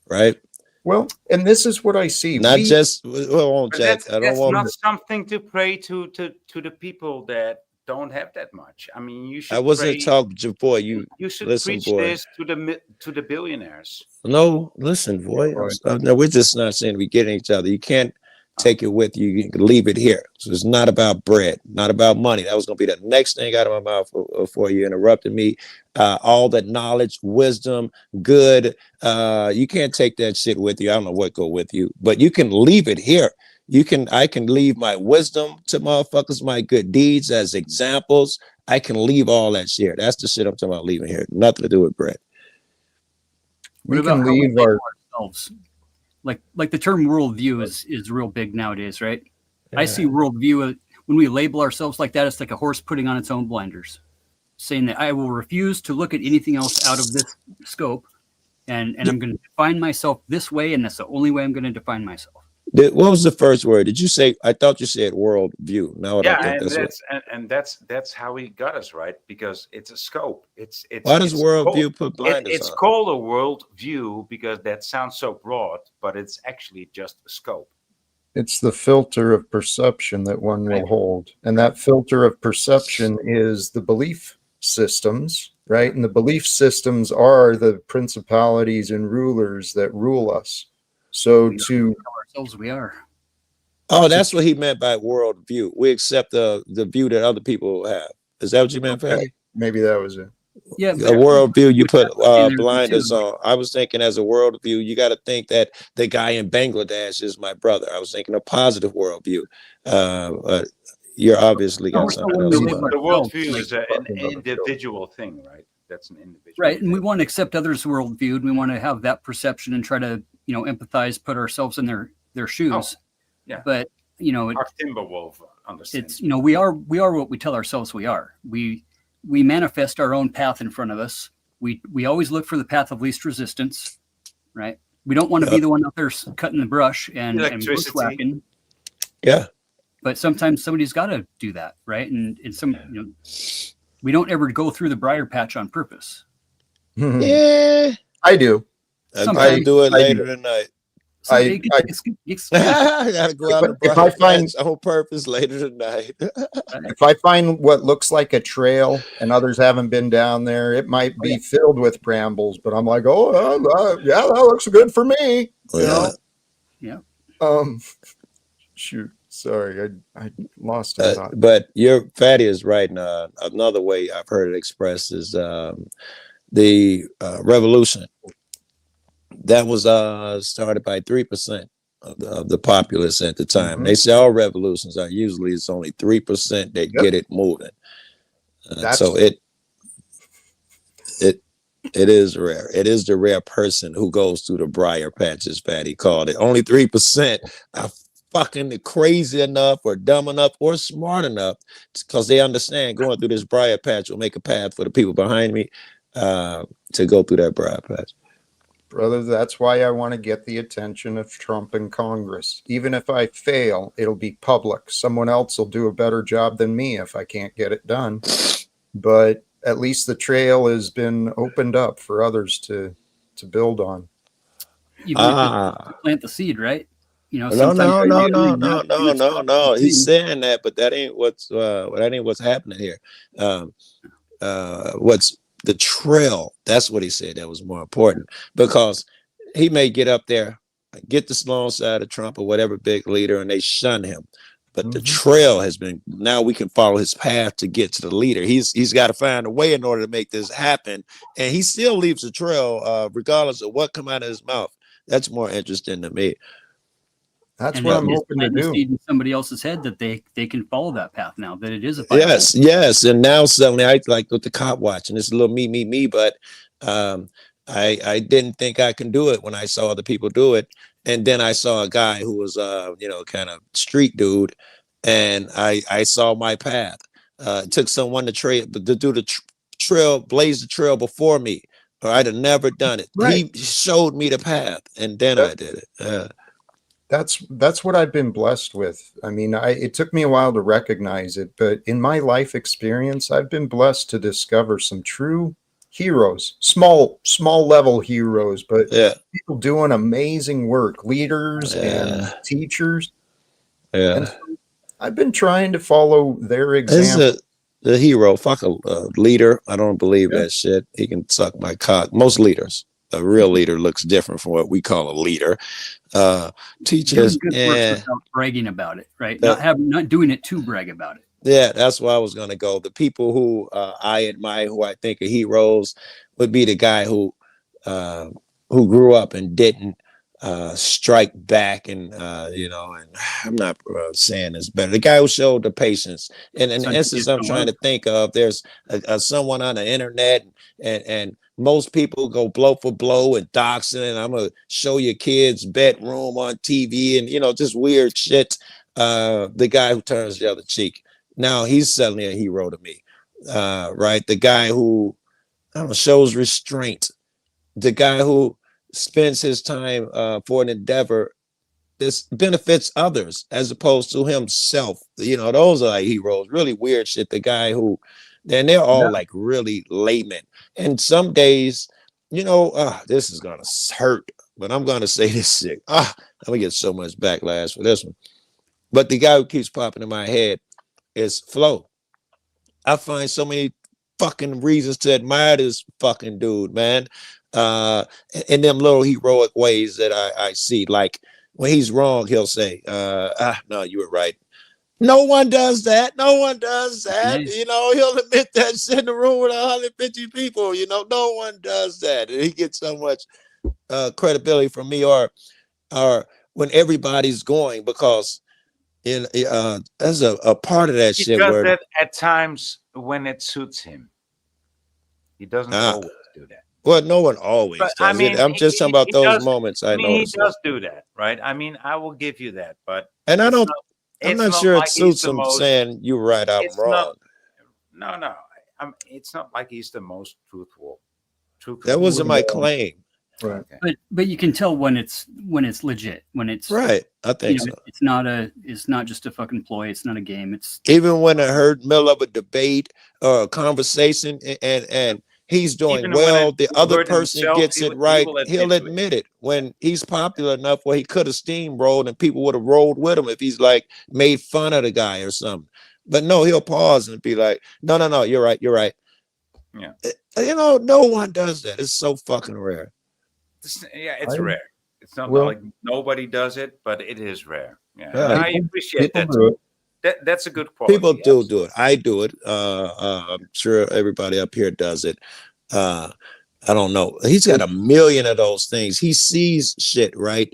right? Well, and this is what I see. Not just, hold on, But Jack. I don't that's want not something to pray to the people that don't have that much. I mean, you should. I wasn't pray, talking to boy. You should listen, preach boy. this to the billionaires. No, listen, boy. No, we're just not saying we get each other. You can't take it with you. You can leave it here. So it's not about bread, not about money. That was going to be the next thing out of my mouth before you interrupted me. All that knowledge, wisdom, good. You can't take that shit with you. I don't know what go with you, but you can leave it here. I can leave my wisdom to motherfuckers, my good deeds as examples. I can leave all that shit. That's the shit I'm talking about leaving here. Nothing to do with bread. We What can about how we leave label our ourselves? Like the term worldview is real big nowadays, right? I see worldview when we label ourselves like that. It's like a horse putting on its own blinders, saying that I will refuse to look at anything else out of this scope, and I'm going to define myself this way, and that's the only way I'm going to define myself. What was the first word? Did you say? I thought you said worldview. No, I don't think that's how he got us, right, because it's a scope. It's why does it's worldview put blinders it's on? called a world view because that sounds so broad, but it's actually just a scope. It's the filter of perception that one will hold. And that filter of perception is the belief systems, right? And the belief systems are the principalities and rulers that rule us. So We to tell ourselves we are. Oh, that's what he meant by worldview. We accept the view that other people have. Is that what you meant, Fatty? maybe that was it. Yeah, A worldview, you put in there blinders too. on. I was thinking as a worldview, you got to think that the guy in Bangladesh is my brother. I was thinking a positive worldview. You're obviously got something else. The label worldview ourselves, is an individual thing, right? That's an individual right, thing. and we want to accept others' worldview, and we want to have that perception and try to empathize, put ourselves in their shoes. Yeah. But Our Timberwolf understands. it's we are what we tell ourselves we are. We manifest our own path in front of us. We always look for the path of least resistance, right? We don't want to be the one out there cutting the brush and bushwhacking. Yeah. But sometimes somebody's got to do that, right? And some we don't ever go through the briar patch on purpose. Yeah, I do. I do it later tonight. I gotta go out if I find on purpose later tonight. if I find what looks like a trail and others haven't been down there, it might be filled with brambles, but I'm like, yeah, that looks good for me. You know? Yeah. Shoot. Sorry, I lost a thought. But your Fatty is right. Another way I've heard it expressed is the revolution. That was started by 3% of the populace at the time. Mm-hmm. They say all revolutions are usually it's only 3% that get it moving. So it is rare. It is the rare person who goes through the briar patches. Fatty called it. Only 3% are fucking crazy enough or dumb enough or smart enough because they understand going through this briar patch will make a path for the people behind me to go through that briar patch. Brother, that's why I want to get the attention of Trump in Congress. Even if I fail, it'll be public. Someone else will do a better job than me if I can't get it done. But at least the trail has been opened up for others to build on. You plant the seed, right? No. He's saying that, but that ain't what's happening here. What's the trail. That's what he said that was more important, because he may get up there, get the small side of Trump or whatever big leader, and they shun him. But the trail has been, now we can follow his path to get to the leader. He's got to find a way in order to make this happen. And he still leaves a trail, regardless of what come out of his mouth. That's more interesting to me. That's And what they I'm just hoping to plant the do. seed in somebody else's head that they can follow that path now, that it is a Yes, yes. And now suddenly I like with the cop watching, it's a little me, but I didn't think I can do it when I saw the people do it. And then I saw a guy who was kind of street dude, and I saw my path. It took someone to do the trail, blaze the trail before me, or I'd have never done it. Right. He showed me the path, and then I did it. That's what I've been blessed with. I mean, it took me a while to recognize it, but in my life experience, I've been blessed to discover some true heroes, small level heroes, but Yeah. people doing amazing work, leaders and teachers. Yeah. And so I've been trying to follow their This is example. the hero. Fuck a leader. I don't believe Yeah. that shit. He can suck my cock. Most leaders, a real leader looks different from what we call a leader. Teachers, doing good work without bragging about it, right? That- Not doing it to brag about it. yeah, that's where I was gonna go. The people who I admire, who I think are heroes, would be the guy who grew up and didn't strike back, and and I'm not saying this better. The guy who showed the patience, and in the instance I'm trying to think of, there's someone on the internet, and most people go blow for blow and doxing, and I'm gonna show your kid's bedroom on TV, and just weird shit. The guy who turns the other cheek. Now he's suddenly a hero to me, right? The guy who shows restraint, the guy who spends his time for an endeavor this benefits others as opposed to himself. Those are like heroes. Really weird shit. The guy who, and they're all like really laymen. And some days, this is gonna hurt, but I'm gonna say this shit. I'm gonna get so much backlash for this one. But the guy who keeps popping in my head is Flo. I find so many fucking reasons to admire this fucking dude, man. In them little heroic ways that I see. Like when he's wrong, he'll say, no, you were right. No one does that. No one does that. Nice. He'll admit that shit in the room with 150 people. No one does that. And he gets so much credibility from me, or when everybody's going, because there's a part of that He shit does where that at times when it suits him. He doesn't always do that. well, no one always But does it. I'm just talking about those moments. I he noticed. does do that, right? I mean, I will give you that, but And I don't. I'm it's not sure it like he's suits the him most- saying you're right, I'm it's wrong. No. It's not like he's the most truthful. That wasn't my claim. Right. Okay. But you can tell when it's legit, when it's Right. I think so. It's not just a fucking ploy. It's not a game. It's Even when I heard middle of a debate or a conversation, and he's doing Even well, when the he other hurt person himself, gets he it will- right, he will he'll admit to it. admit it. When he's popular enough where he could have steamrolled and people would have rolled with him if he's like made fun of the guy or something. But no, he'll pause and be like, no, you're right. Yeah. No one does that. It's so fucking rare. It's rare. It's not Well- like nobody does it, but it is rare. Yeah, Yeah. and I appreciate People that. do it. That's a good quality. People do it. I do it. I'm sure everybody up here does it. I don't know. He's got a million of those things. He sees shit, right?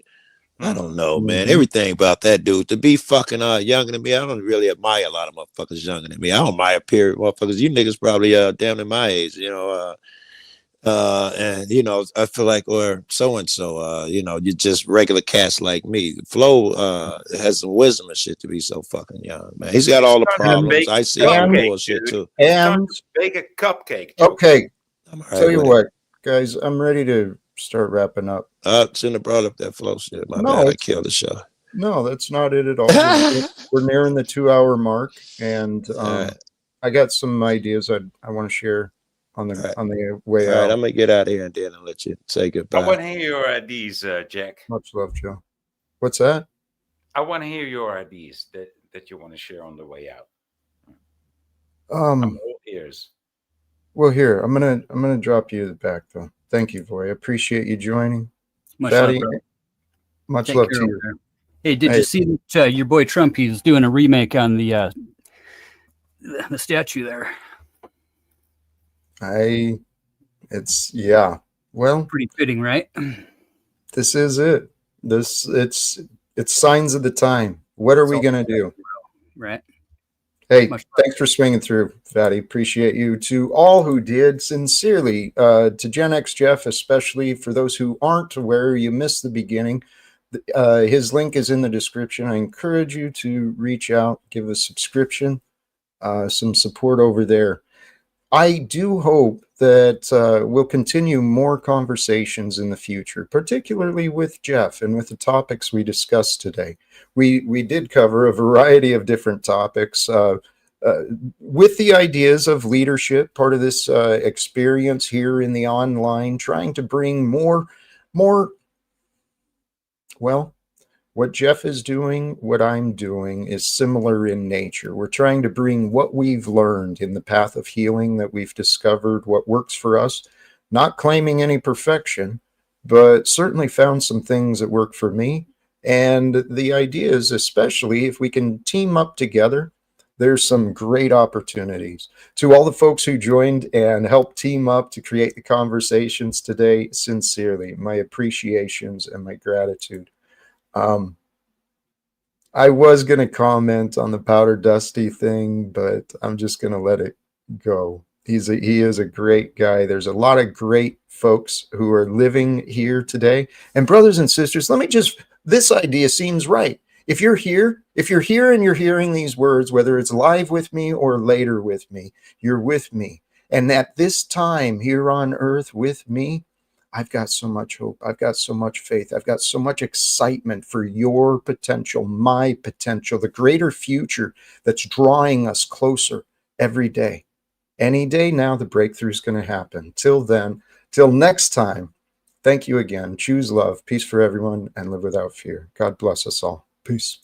I don't know, man. Mhm. Everything about that dude. To be fucking younger than me, I don't really admire a lot of motherfuckers younger than me. I don't admire period motherfuckers. You niggas probably damn near my age, and I feel like, or so and so, you're just regular cats like me. Flo has some wisdom and shit to be so fucking young, man. He's got all the problems. I see all the bullshit too. And Bake a cupcake. Too. okay, I'm all right tell you with it. what, guys, I'm ready to start wrapping up. Shouldn't have brought up that Flo shit. My No, bad. I it's- killed the show. No, that's not it at all. We're nearing the 2-hour mark, and All right. I got some ideas I want to share on the Right. on the way All out. right, I'm gonna get out of here and then I'll let you say I goodbye. want to hear your ideas, Jack. Much love, Joe. What's that? I want to hear your ideas that you want to share on the way out. I'm all ears. Well, here I'm gonna drop you back though. Thank you, Voy. I appreciate you joining. Much love, Fatty, brother. much Take love care to over you. there. Hey, did Hey, you see that your boy Trump? He's doing a remake on the statue there. it's yeah. Well, Pretty fitting, right? this is it. It's signs of the time. What are It's we all gonna do? right. Hey, Much love. thanks for swinging through, Fatty. Appreciate you. To all who did, sincerely, to Gen X Jeff, especially for those who aren't aware, you missed the beginning. His link is in the description. I encourage you to reach out, give a subscription, some support over there. I do hope that we'll continue more conversations in the future, particularly with Jeff and with the topics we discussed today. We did cover a variety of different topics with the ideas of leadership, part of this experience here in the online, trying to bring more, well, what Jeff is doing, what I'm doing is similar in nature. We're trying to bring what we've learned in the path of healing that we've discovered, what works for us, not claiming any perfection, but certainly found some things that work for me. And the idea is, especially if we can team up together, there's some great opportunities. To all the folks who joined and helped team up to create the conversations today, sincerely, my appreciations and my gratitude. Um, I was going to comment on the Powder Dusty thing, but I'm just going to let it go. He is a great guy. There's a lot of great folks who are living here today. And brothers and sisters, this idea seems right. If you're here and you're hearing these words, whether it's live with me or later with me, you're with me. And at this time here on earth with me, I've got so much hope. I've got so much faith. I've got so much excitement for your potential, my potential, the greater future that's drawing us closer every day. Any day now, the breakthrough is going to happen. Till then, till next time, thank you again. Choose love, peace for everyone, and live without fear. God bless us all. Peace.